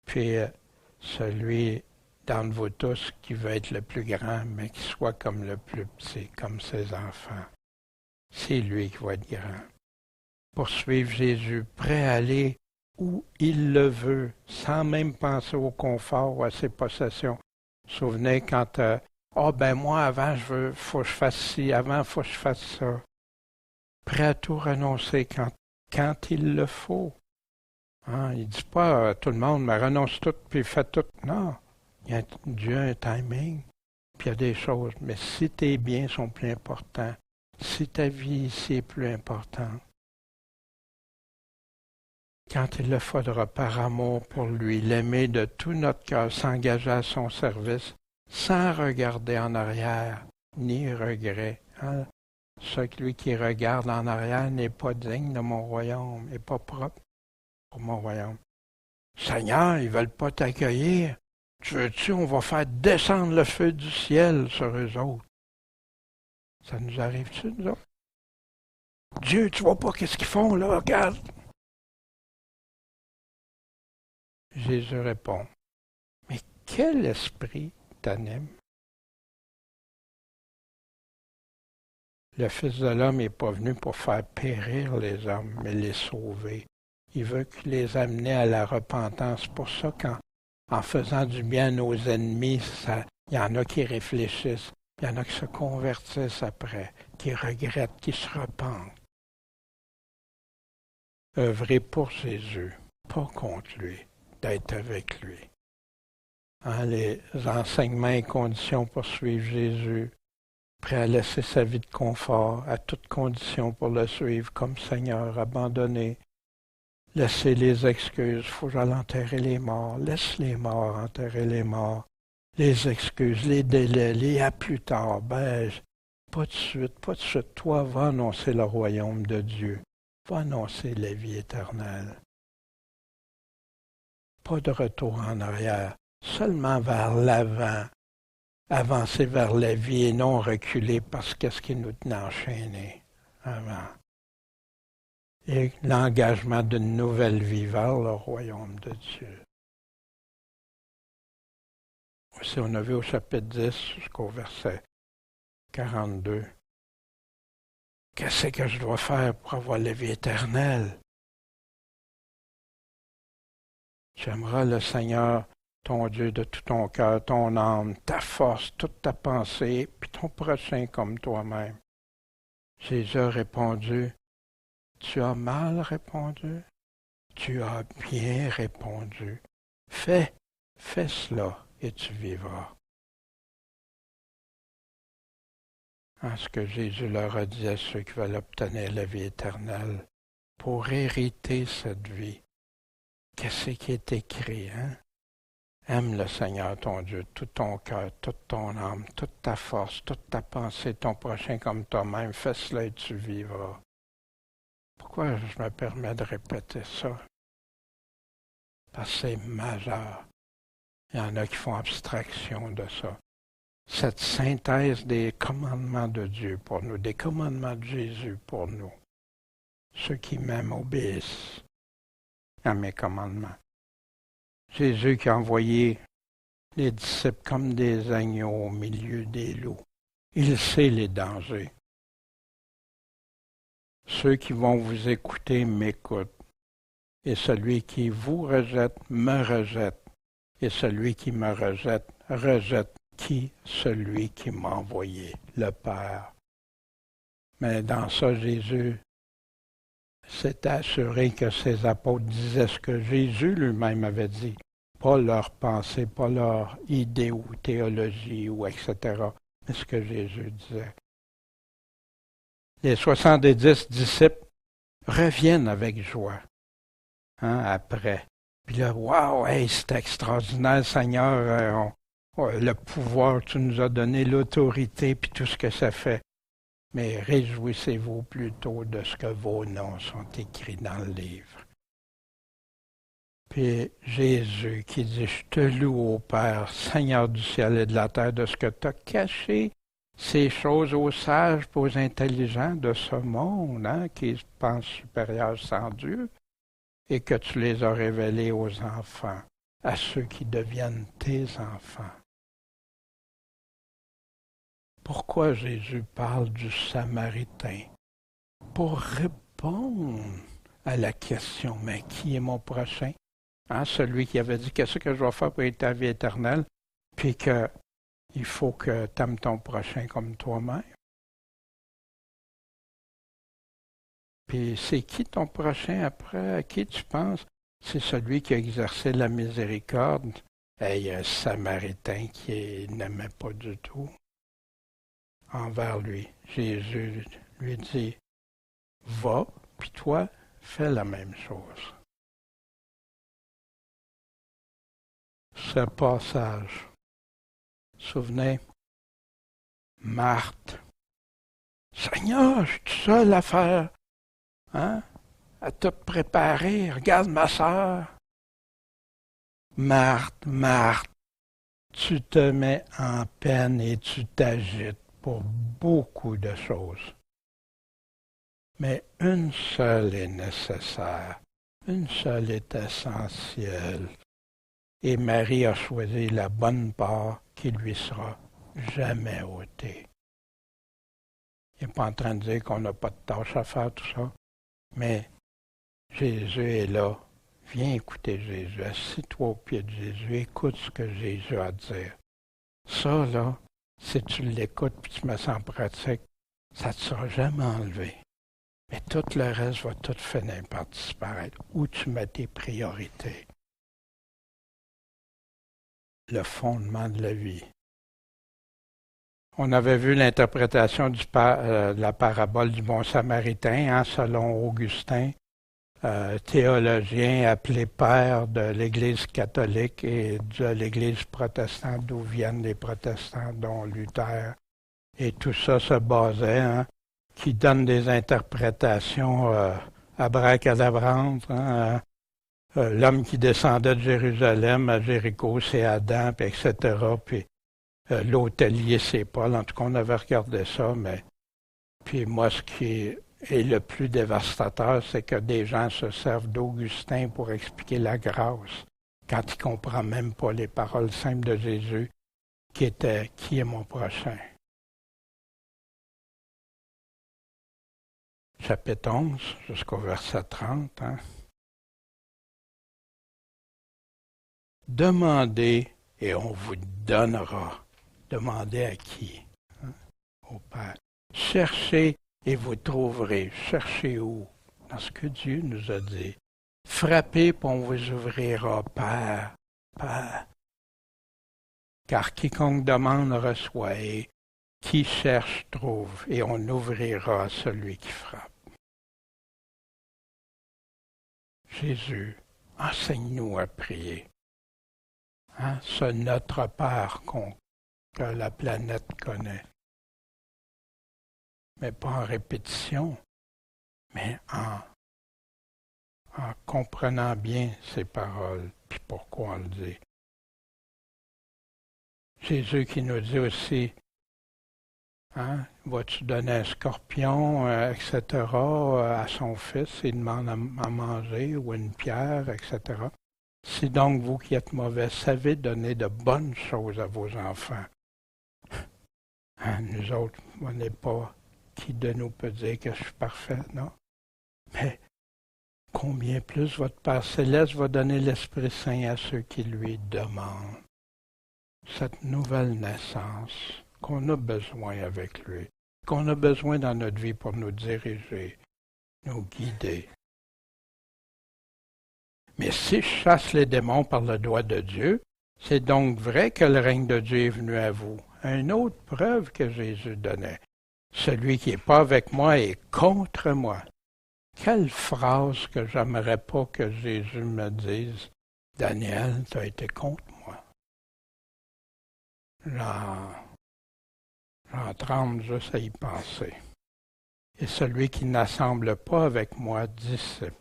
Speaker 1: Puis, celui d'entre vous tous qui veut être le plus grand, mais qui soit comme le plus petit, comme ses enfants. C'est lui qui va être grand. Pour suivre Jésus, prêt à aller où il le veut, sans même penser au confort ou à ses possessions. Vous vous souvenez quand moi avant faut que je fasse ci, avant faut que je fasse ça. Prêt à tout renoncer quand il le faut. Il ne dit pas à tout le monde, mais renonce tout puis fais tout. Non. Dieu a un timing. Puis il y a des choses. Mais si tes biens sont plus importants, si ta vie ici est plus importante, quand il le faudra par amour pour lui, l'aimer de tout notre cœur, s'engager à son service, sans regarder en arrière, ni regret. Celui qui regarde en arrière n'est pas digne de mon royaume, n'est pas propre pour mon royaume. Seigneur, ils ne veulent pas t'accueillir. Tu veux-tu, on va faire descendre le feu du ciel sur eux autres. Ça nous arrive-tu, nous autres? Dieu, tu vois pas qu'est-ce qu'ils font, là, regarde. Jésus répond, mais quel esprit t'anime? Le Fils de l'homme n'est pas venu pour faire périr les hommes, mais les sauver. Il veut les amener à la repentance. Pour ça, en faisant du bien à nos ennemis, il y en a qui réfléchissent, il y en a qui se convertissent après, qui regrettent, qui se repentent. Œuvrer pour Jésus, pas contre lui, d'être avec lui. Les enseignements et conditions pour suivre Jésus, prêt à laisser sa vie de confort à toute condition pour le suivre comme Seigneur, abandonné. Laissez les excuses, faut que j'aille enterrer les morts. Laisse les morts enterrer les morts. Les excuses, les délais, les à plus tard. Pas de suite, pas de suite. Toi, va annoncer le royaume de Dieu. Va annoncer la vie éternelle. Pas de retour en arrière, seulement vers l'avant. avancer vers la vie et non reculer parce qu'est-ce qui nous tenait enchaînés avant. Et l'engagement d'une nouvelle vie vers le royaume de Dieu. Aussi, on a vu au chapitre 10 jusqu'au verset 42. Qu'est-ce que je dois faire pour avoir la vie éternelle? Tu aimeras le Seigneur, ton Dieu, de tout ton cœur, ton âme, ta force, toute ta pensée, puis ton prochain comme toi-même. Jésus a répondu, tu as mal répondu, tu as bien répondu. Fais cela et tu vivras. En ce que Jésus leur a dit à ceux qui veulent obtenir la vie éternelle, pour hériter cette vie. Qu'est-ce qui est écrit, hein? Aime le Seigneur ton Dieu, tout ton cœur, toute ton âme, toute ta force, toute ta pensée, ton prochain comme toi-même. Fais cela et tu vivras. Pourquoi je me permets de répéter ça? Parce que c'est majeur. Il y en a qui font abstraction de ça. Cette synthèse des commandements de Dieu pour nous, des commandements de Jésus pour nous. Ceux qui m'aiment obéissent à mes commandements. Jésus qui a envoyé les disciples comme des agneaux au milieu des loups. Il sait les dangers. Ceux qui vont vous écouter m'écoutent. Et celui qui vous rejette me rejette. Et celui qui me rejette rejette qui? Celui qui m'a envoyé, le Père. Mais dans ça, Jésus s'est assuré que ses apôtres disaient ce que Jésus lui-même avait dit. Pas leur pensée, pas leur idée ou théologie ou etc. Mais ce que Jésus disait. Les 70 disciples reviennent avec joie. Après. Puis là, waouh, hey, c'est extraordinaire, Seigneur, le pouvoir que tu nous as donné, l'autorité, puis tout ce que ça fait. Mais réjouissez-vous plutôt de ce que vos noms sont écrits dans le livre. Puis Jésus qui dit, je te loue au Père, Seigneur du ciel et de la terre, de ce que tu as caché ces choses aux sages et aux intelligents de ce monde, qui se pensent supérieurs sans Dieu, et que tu les as révélées aux enfants, à ceux qui deviennent tes enfants. Pourquoi Jésus parle du Samaritain? Pour répondre à la question, mais qui est mon prochain? Celui qui avait dit, qu'est-ce que je vais faire pour être ta vie éternelle? Puis qu'il faut que tu aimes ton prochain comme toi-même. Puis c'est qui ton prochain après? À qui tu penses? C'est celui qui a exercé la miséricorde. Et il y a un Samaritain qui n'aimait pas du tout envers lui. Jésus lui dit, va, puis toi, fais la même chose. Ce passage, souvenez, Marthe, Seigneur, je suis tout seul à faire, à tout préparer, regarde ma sœur. Marthe, Marthe, tu te mets en peine et tu t'agites pour beaucoup de choses. Mais une seule est nécessaire, une seule est essentielle. Et Marie a choisi la bonne part qui lui sera jamais ôtée. Il n'est pas en train de dire qu'on n'a pas de tâche à faire, tout ça, mais Jésus est là. Viens écouter Jésus, assis-toi au pied de Jésus, écoute ce que Jésus a à dire. Ça, là, si tu l'écoutes et tu mets ça en pratique, ça ne te sera jamais enlevé. Mais tout le reste va tout finir par disparaître. Où tu mets tes priorités. Le fondement de la vie. On avait vu l'interprétation de la parabole du bon Samaritain, selon Augustin, théologien appelé père de l'Église catholique et de l'Église protestante, d'où viennent les protestants, dont Luther. Et tout ça se basait, qui donne des interprétations abracadabrantes. L'homme qui descendait de Jérusalem à Jéricho, c'est Adam, etc. Puis l'hôtelier, c'est Paul. En tout cas, on avait regardé ça, mais... Puis moi, ce qui est le plus dévastateur, c'est que des gens se servent d'Augustin pour expliquer la grâce, quand ils ne comprennent même pas les paroles simples de Jésus, qui était « Qui est mon prochain ?» Chapitre 11, jusqu'au verset 30. Hein? Demandez et on vous donnera. Demandez à qui? Hein? Au Père. Cherchez et vous trouverez. Cherchez où? Dans ce que Dieu nous a dit. Frappez et on vous ouvrira. Père, Père. Car quiconque demande reçoit et qui cherche trouve et on ouvrira à celui qui frappe. Jésus, enseigne-nous à prier. Hein? Ce notre Père que la planète connaît. Mais pas en répétition, mais en comprenant bien ses paroles, puis pourquoi on le dit. Jésus qui nous dit aussi, hein, vas-tu donner un scorpion, etc., à son fils, il demande à manger, ou une pierre, etc. Si donc vous qui êtes mauvais savez donner de bonnes choses à vos enfants, hein, nous autres, on n'est pas... Qui de nous peut dire que je suis parfait, non? Mais combien plus votre Père céleste va donner l'Esprit Saint à ceux qui lui demandent. Cette nouvelle naissance qu'on a besoin avec lui, qu'on a besoin dans notre vie pour nous diriger, nous guider. Mais si je chasse les démons par le doigt de Dieu, c'est donc vrai que le règne de Dieu est venu à vous. Une autre preuve que Jésus donnait. Celui qui n'est pas avec moi est contre moi. Quelle phrase que j'aimerais pas que Jésus me dise. Daniel, tu as été contre moi. J'en tremble juste à y penser. Et celui qui n'assemble pas avec moi, disciple.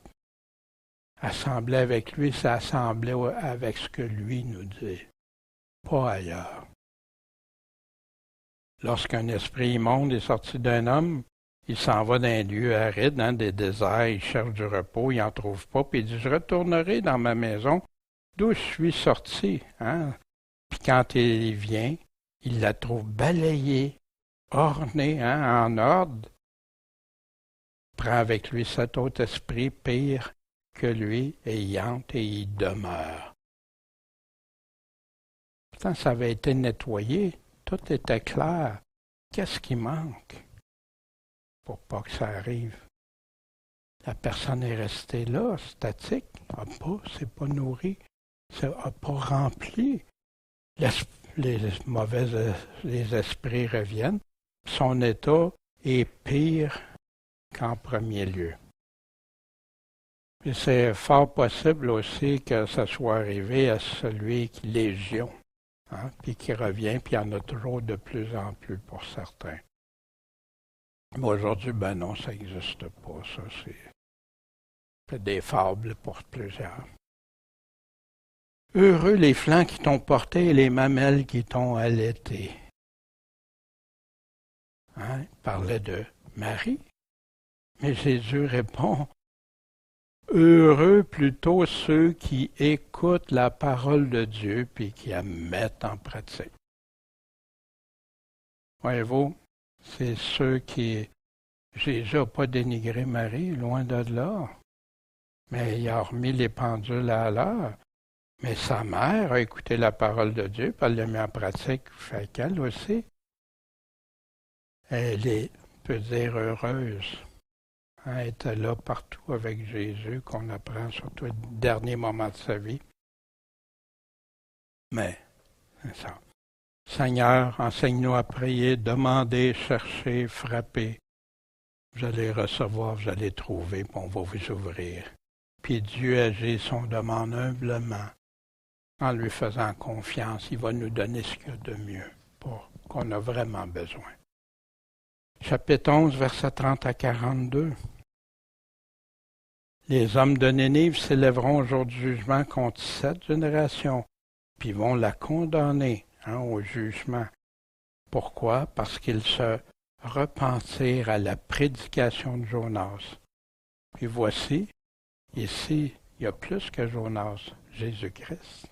Speaker 1: Assembler avec lui, c'est assembler avec ce que lui nous dit, pas ailleurs. Lorsqu'un esprit immonde est sorti d'un homme, il s'en va d'un lieu aride, hein, des déserts, il cherche du repos, il n'en trouve pas, puis il dit, je retournerai dans ma maison d'où je suis sorti. Hein. Puis quand il vient, il la trouve balayée, ornée, hein, en ordre. Il prend avec lui cet autre esprit pire que lui, et il entre et il demeure. Pourtant, ça avait été nettoyé. Tout était clair. Qu'est-ce qui manque pour pas que ça arrive? La personne est restée là, statique, c'est pas nourri, c'est pas rempli. Les esprits reviennent. Son état est pire qu'en premier lieu. Et c'est fort possible aussi que ça soit arrivé à celui qui légion. Hein, puis qui revient, puis il y en a toujours de plus en plus pour certains. Mais aujourd'hui, ben non, ça n'existe pas, ça, c'est des fables pour plusieurs. Heureux les flancs qui t'ont porté et les mamelles qui t'ont allaité. Hein, il parlait de Marie, mais Jésus répond, heureux plutôt ceux qui écoutent la parole de Dieu puis qui la mettent en pratique. Voyez-vous, c'est ceux qui... Jésus n'a pas dénigré Marie, loin de là. Mais il a remis les pendules à l'heure. Mais sa mère a écouté la parole de Dieu puis elle l'a mis en pratique. Fait qu'elle aussi, elle peut dire heureuse. Elle était là partout avec Jésus, qu'on apprend surtout les derniers moments de sa vie. Mais, c'est ça. Seigneur, enseigne-nous à prier, demander, chercher, frapper. Vous allez recevoir, vous allez trouver, puis on va vous ouvrir. Puis Dieu agit son demande humblement, en lui faisant confiance. Il va nous donner ce qu'il y a de mieux, pour qu'on a vraiment besoin. Chapitre 11, versets 30 à 42. Les hommes de Nénive s'élèveront au jour du jugement contre cette génération, puis vont la condamner au jugement. Pourquoi? Parce qu'ils se repentirent à la prédication de Jonas. Puis voici, ici, il y a plus que Jonas, Jésus-Christ.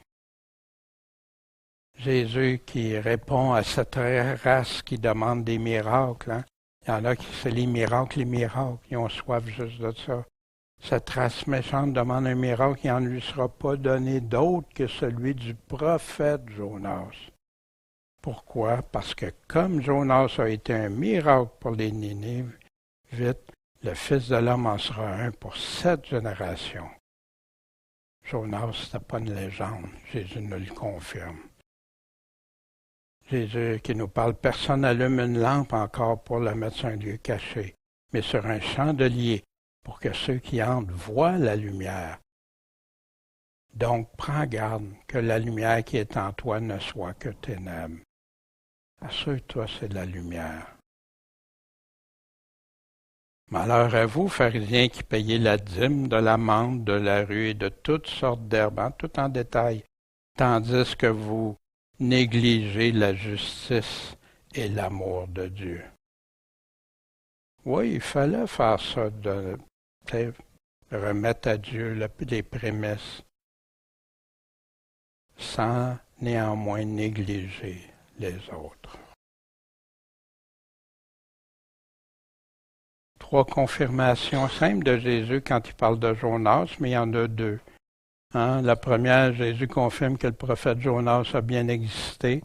Speaker 1: Jésus qui répond à cette race qui demande des miracles. Hein? Il y en a qui c'est les miracles, ils ont soif juste de ça. Cette race méchante demande un miracle, il n'en lui sera pas donné d'autre que celui du prophète Jonas. Pourquoi? Parce que comme Jonas a été un miracle pour les Ninives, vite, le Fils de l'homme en sera un pour cette génération. Jonas, ce n'est pas une légende, Jésus nous le confirme. Jésus qui nous parle, personne n'allume une lampe encore pour la mettre sur un lieu caché, mais sur un chandelier, pour que ceux qui entrent voient la lumière. Donc, prends garde que la lumière qui est en toi ne soit que ténèbres. Assure-toi, c'est de la lumière. Malheur à vous, pharisiens, qui payez la dîme de l'amande, de la rue et de toutes sortes d'herbes, tout en détail, tandis que vous négligez la justice et l'amour de Dieu. Oui, il fallait faire ça, de remettre à Dieu les prémices, sans néanmoins négliger les autres. 3 confirmations simples de Jésus quand il parle de Jonas, mais il y en a 2. La première, Jésus confirme que le prophète Jonas a bien existé,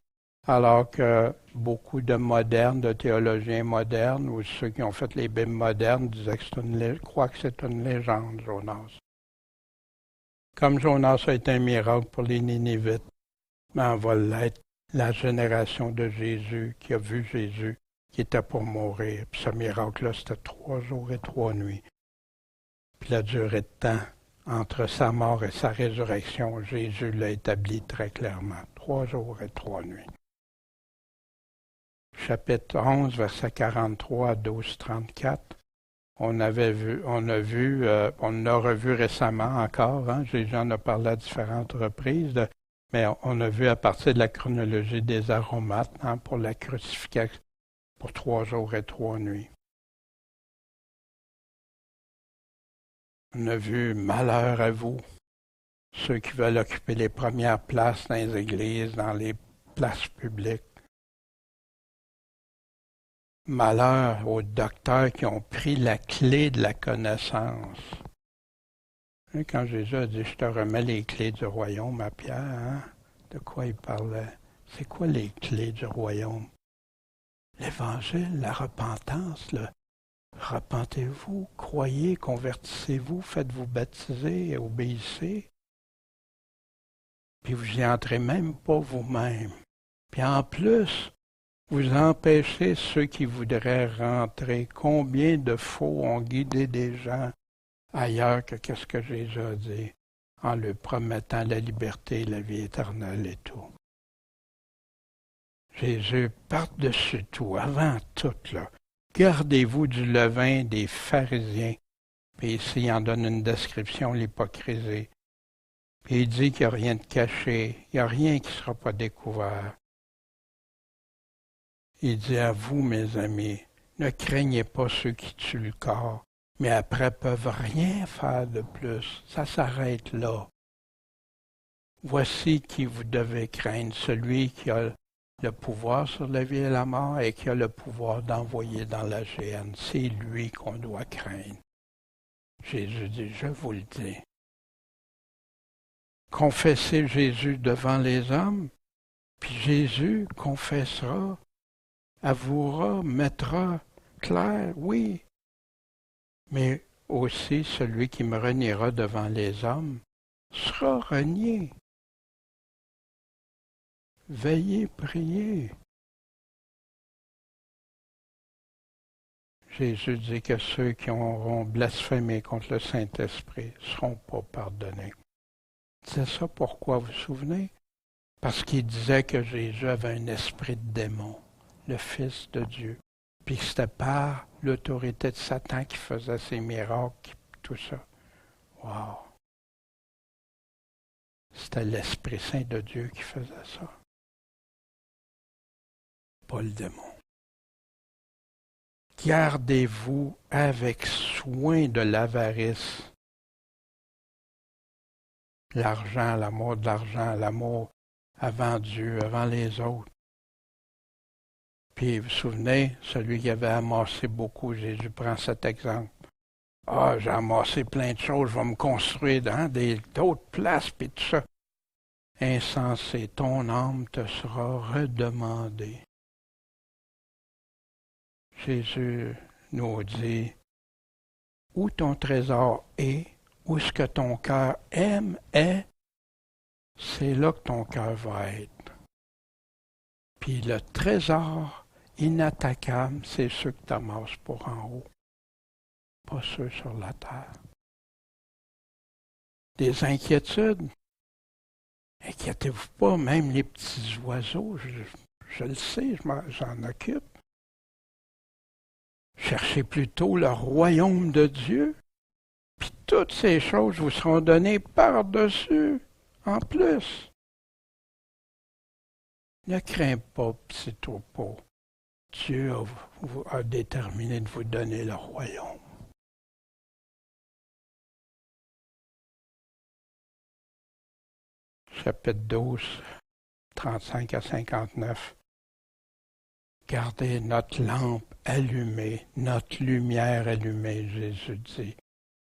Speaker 1: alors que beaucoup de modernes, de théologiens modernes, ou ceux qui ont fait les Bibles modernes, disaient que croient que c'est une légende, Jonas. Comme Jonas a été un miracle pour les Ninivites, mais on va l'être la génération de Jésus qui a vu Jésus qui était pour mourir. Puis ce miracle-là, c'était 3 jours et 3 nuits. Puis la durée de temps entre sa mort et sa résurrection, Jésus l'a établi très clairement. 3 jours et 3 nuits. Chapitre 11, versets 43 à 12-34. On a revu récemment encore, Jésus en a parlé à différentes reprises, mais on a vu à partir de la chronologie des aromates pour la crucifixion pour 3 jours et 3 nuits. On a vu malheur à vous, ceux qui veulent occuper les premières places dans les églises, dans les places publiques. Malheur aux docteurs qui ont pris la clé de la connaissance. Et quand Jésus a dit « Je te remets les clés du royaume à Pierre », de quoi il parlait? C'est quoi les clés du royaume? L'Évangile, la repentance, repentez-vous, croyez, convertissez-vous, faites-vous baptiser et obéissez. Puis vous n'y entrez même pas vous-même. Puis en plus, vous empêchez ceux qui voudraient rentrer. Combien de faux ont guidé des gens ailleurs que qu'est-ce que Jésus a dit, en leur promettant la liberté, la vie éternelle et tout. Jésus, par-dessus tout, avant tout, gardez-vous du levain des pharisiens. Puis ici, il en donne une description, l'hypocrisie. Puis il dit qu'il n'y a rien de caché, il n'y a rien qui ne sera pas découvert. Il dit à vous, mes amis, ne craignez pas ceux qui tuent le corps, mais après peuvent rien faire de plus. Ça s'arrête là. Voici qui vous devez craindre, celui qui a le pouvoir sur la vie et la mort et qui a le pouvoir d'envoyer dans la géhenne. C'est lui qu'on doit craindre. Jésus dit, je vous le dis. Confessez Jésus devant les hommes, puis Jésus confessera, avouera, mettra clair, oui. Mais aussi celui qui me reniera devant les hommes sera renié. Veillez, priez. Jésus dit que ceux qui auront blasphémé contre le Saint-Esprit ne seront pas pardonnés. C'est ça pourquoi, vous vous souvenez? Parce qu'il disait que Jésus avait un esprit de démon, le Fils de Dieu. Puis c'était par l'autorité de Satan qui faisait ses miracles, tout ça. Wow! C'était l'Esprit Saint de Dieu qui faisait ça. pas le démon. Gardez-vous avec soin de l'avarice. L'argent, l'amour de l'argent, l'amour avant Dieu, avant les autres. Puis vous vous souvenez, celui qui avait amassé beaucoup, Jésus prend cet exemple. Ah, j'ai amassé plein de choses, je vais me construire dans d'autres places, puis tout ça. Insensé, ton âme te sera redemandée. Jésus nous dit, où ton trésor est, où ce que ton cœur aime est, c'est là que ton cœur va être. Puis le trésor inattaquable, c'est ceux que tu amasses pour en haut, pas ceux sur la terre. Des inquiétudes, inquiétez-vous pas, même les petits oiseaux, je le sais, j'en occupe. Cherchez plutôt le royaume de Dieu, puis toutes ces choses vous seront données par-dessus, en plus. Ne crains pas, petit troupeau. Dieu a déterminé de vous donner le royaume. Chapitre 12, 35 à 59. Gardez notre lampe allumée, notre lumière allumée, Jésus dit.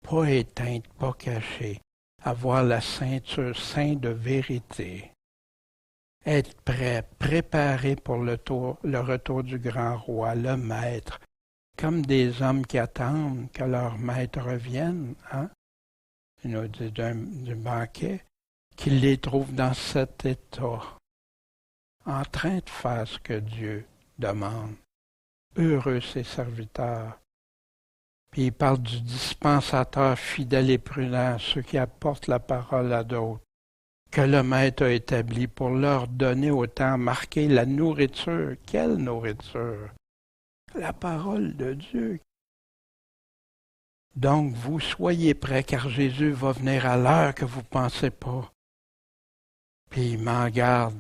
Speaker 1: Pas éteinte, pas cachée. Avoir la ceinture sainte de vérité. Être prêt, préparé pour le retour du grand roi, le maître, comme des hommes qui attendent que leur maître revienne, hein? Il nous dit du banquet, qu'il les trouve dans cet état, en train de faire ce que Dieu demande. Heureux ses serviteurs. Puis il parle du dispensateur fidèle et prudent, ceux qui apportent la parole à d'autres, que le maître a établi pour leur donner au temps marqué la nourriture. Quelle nourriture? La parole de Dieu. Donc vous soyez prêts, car Jésus va venir à l'heure que vous ne pensez pas. Puis il m'en garde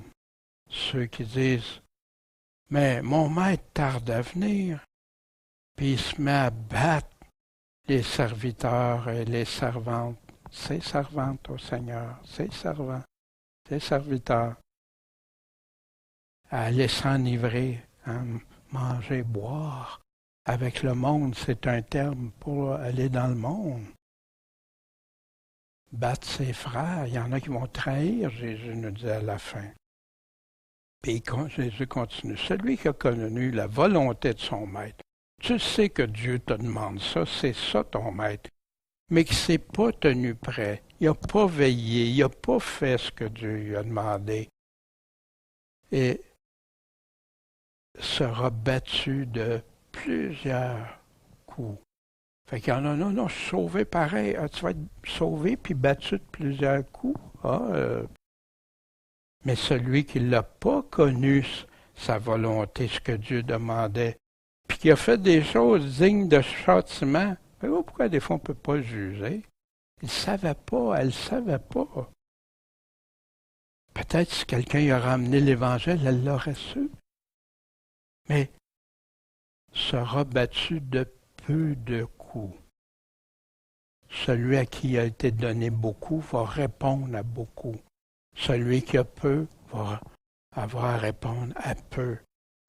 Speaker 1: ceux qui disent, mais mon maître tarde à venir. Puis il se met à battre les serviteurs et les servantes, ses servantes au Seigneur, ses servants, ses serviteurs, à aller s'enivrer, manger, boire. Avec le monde, c'est un terme pour aller dans le monde. Battre ses frères, il y en a qui vont trahir, Jésus nous dit à la fin. Puis Jésus continue. Celui qui a connu la volonté de son maître, tu sais que Dieu te demande ça, c'est ça ton maître, mais qui ne s'est pas tenu prêt, il n'a pas veillé, il n'a pas fait ce que Dieu lui a demandé, et sera battu de plusieurs coups. Fait qu'il y en a, non, je suis sauvé pareil. Ah, tu vas être sauvé puis battu de plusieurs coups. Mais celui qui ne l'a pas connu, sa volonté, ce que Dieu demandait, puis qui a fait des choses dignes de châtiment, mais pourquoi des fois on ne peut pas le juger? Il ne savait pas, elle ne savait pas. Peut-être si quelqu'un y aurait amené l'Évangile, elle l'aurait su. Mais sera battu de peu de coups. Celui à qui a été donné beaucoup va répondre à beaucoup. Celui qui a peu va avoir à répondre à peu.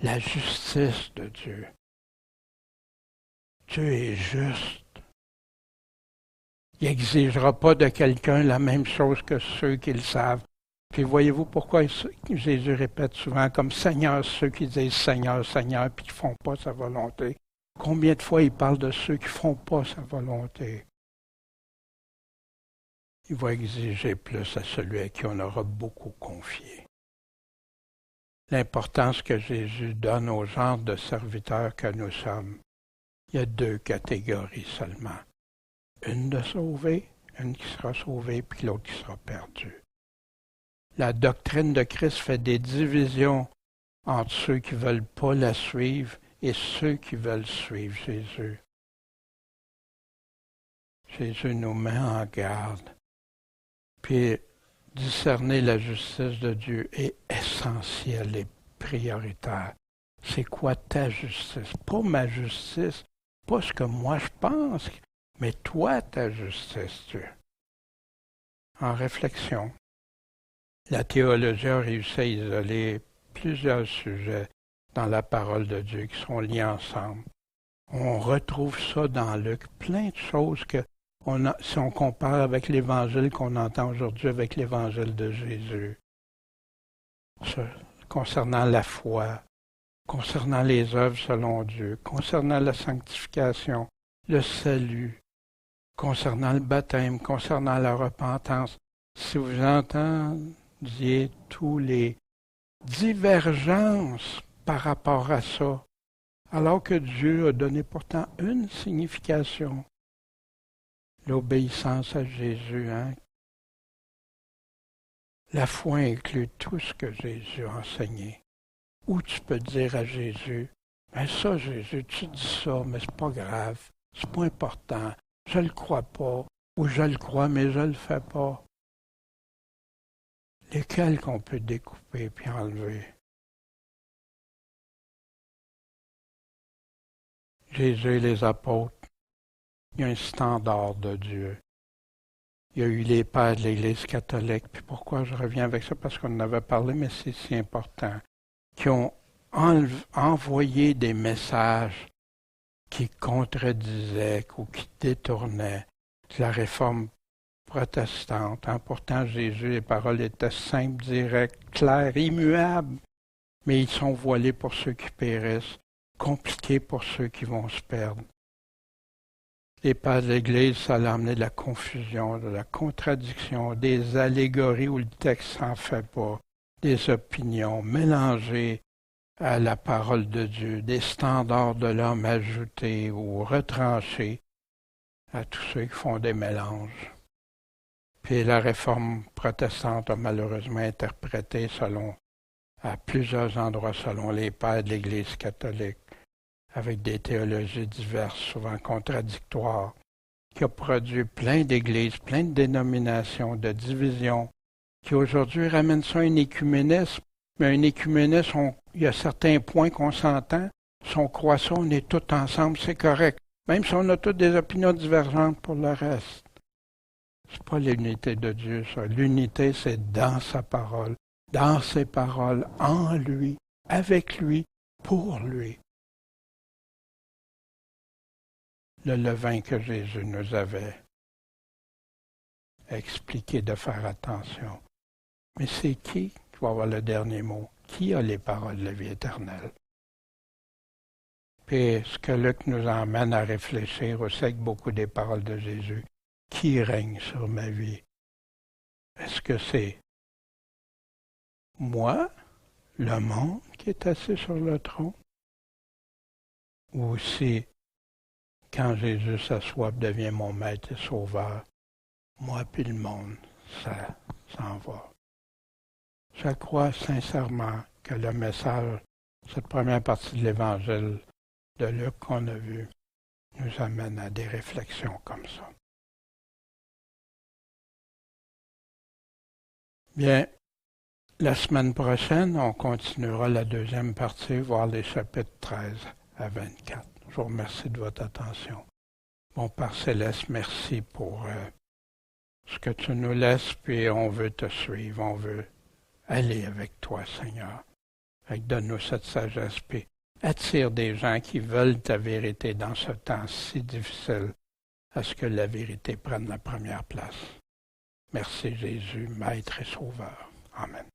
Speaker 1: La justice de Dieu. Dieu est juste. Il n'exigera pas de quelqu'un la même chose que ceux qui le savent. Puis voyez-vous pourquoi Jésus répète souvent comme Seigneur ceux qui disent Seigneur, Seigneur, puis qui ne font pas sa volonté. Combien de fois il parle de ceux qui ne font pas sa volonté? Il va exiger plus à celui à qui on aura beaucoup confié. L'importance que Jésus donne au genre de serviteurs que nous sommes, il y a deux catégories seulement. Une de sauvée, une qui sera sauvée, puis l'autre qui sera perdue. La doctrine de Christ fait des divisions entre ceux qui ne veulent pas la suivre et ceux qui veulent suivre Jésus. Jésus nous met en garde. Puis discerner la justice de Dieu est essentiel et prioritaire. C'est quoi ta justice? Pas ma justice, pas ce que moi je pense, mais toi, ta justice, Dieu. En réflexion, la théologie a réussi à isoler plusieurs sujets dans la parole de Dieu qui sont liés ensemble. On retrouve ça dans Luc, plein de choses que si on compare avec l'Évangile qu'on entend aujourd'hui avec l'Évangile de Jésus, concernant la foi, concernant les œuvres selon Dieu, concernant la sanctification, le salut, concernant le baptême, concernant la repentance. Si vous entendiez tous les divergences par rapport à ça, alors que Dieu a donné pourtant une signification, l'obéissance à Jésus. La foi inclut tout ce que Jésus a enseigné. Ou tu peux dire à Jésus, ben ça Jésus, tu dis ça, mais c'est pas grave, c'est pas important, je le crois pas, ou je le crois, mais je le fais pas. Lesquels qu'on peut découper puis enlever? Jésus et les apôtres, il y a un standard de Dieu. Il y a eu les pères de l'Église catholique. Puis pourquoi je reviens avec ça? Parce qu'on en avait parlé, mais c'est si important. Qui ont envoyé des messages qui contredisaient ou qui détournaient la réforme protestante. Pourtant, Jésus, les paroles étaient simples, directes, claires, immuables. Mais ils sont voilés pour ceux qui périssent, compliqués pour ceux qui vont se perdre. Les pères de l'Église, ça a amené de la confusion, de la contradiction, des allégories où le texte s'en fait pas, des opinions mélangées à la parole de Dieu, des standards de l'homme ajoutés ou retranchés à tous ceux qui font des mélanges. Puis la réforme protestante a malheureusement interprété à plusieurs endroits selon les pères de l'Église catholique, avec des théologies diverses, souvent contradictoires, qui a produit plein d'églises, plein de dénominations, de divisions, qui aujourd'hui ramènent ça à un écuménisme. Mais un écuménisme, il y a certains points qu'on s'entend. Si on croit ça, on est tous ensemble, c'est correct. Même si on a toutes des opinions divergentes pour le reste. C'est pas l'unité de Dieu, ça. L'unité, c'est dans sa parole, dans ses paroles, en lui, avec lui, pour lui. Le levain que Jésus nous avait expliqué de faire attention. Mais c'est qui va avoir le dernier mot? Qui a les paroles de la vie éternelle? Puis ce que Luc nous emmène à réfléchir aussi avec beaucoup des paroles de Jésus, qui règne sur ma vie? Est-ce que c'est moi, le monde qui est assis sur le trône? Ou c'est quand Jésus s'assoit et devient mon maître et sauveur, moi puis le monde, ça s'en va. Je crois sincèrement que le message, cette première partie de l'Évangile de Luc qu'on a vu, nous amène à des réflexions comme ça. Bien, la semaine prochaine, on continuera la deuxième partie, voir les chapitres 13 à 24. Je vous remercie de votre attention. Mon Père Céleste, merci pour ce que tu nous laisses, puis on veut te suivre, on veut aller avec toi, Seigneur. Donne-nous cette sagesse, puis attire des gens qui veulent ta vérité dans ce temps si difficile, à ce que la vérité prenne la première place. Merci Jésus, Maître et Sauveur. Amen.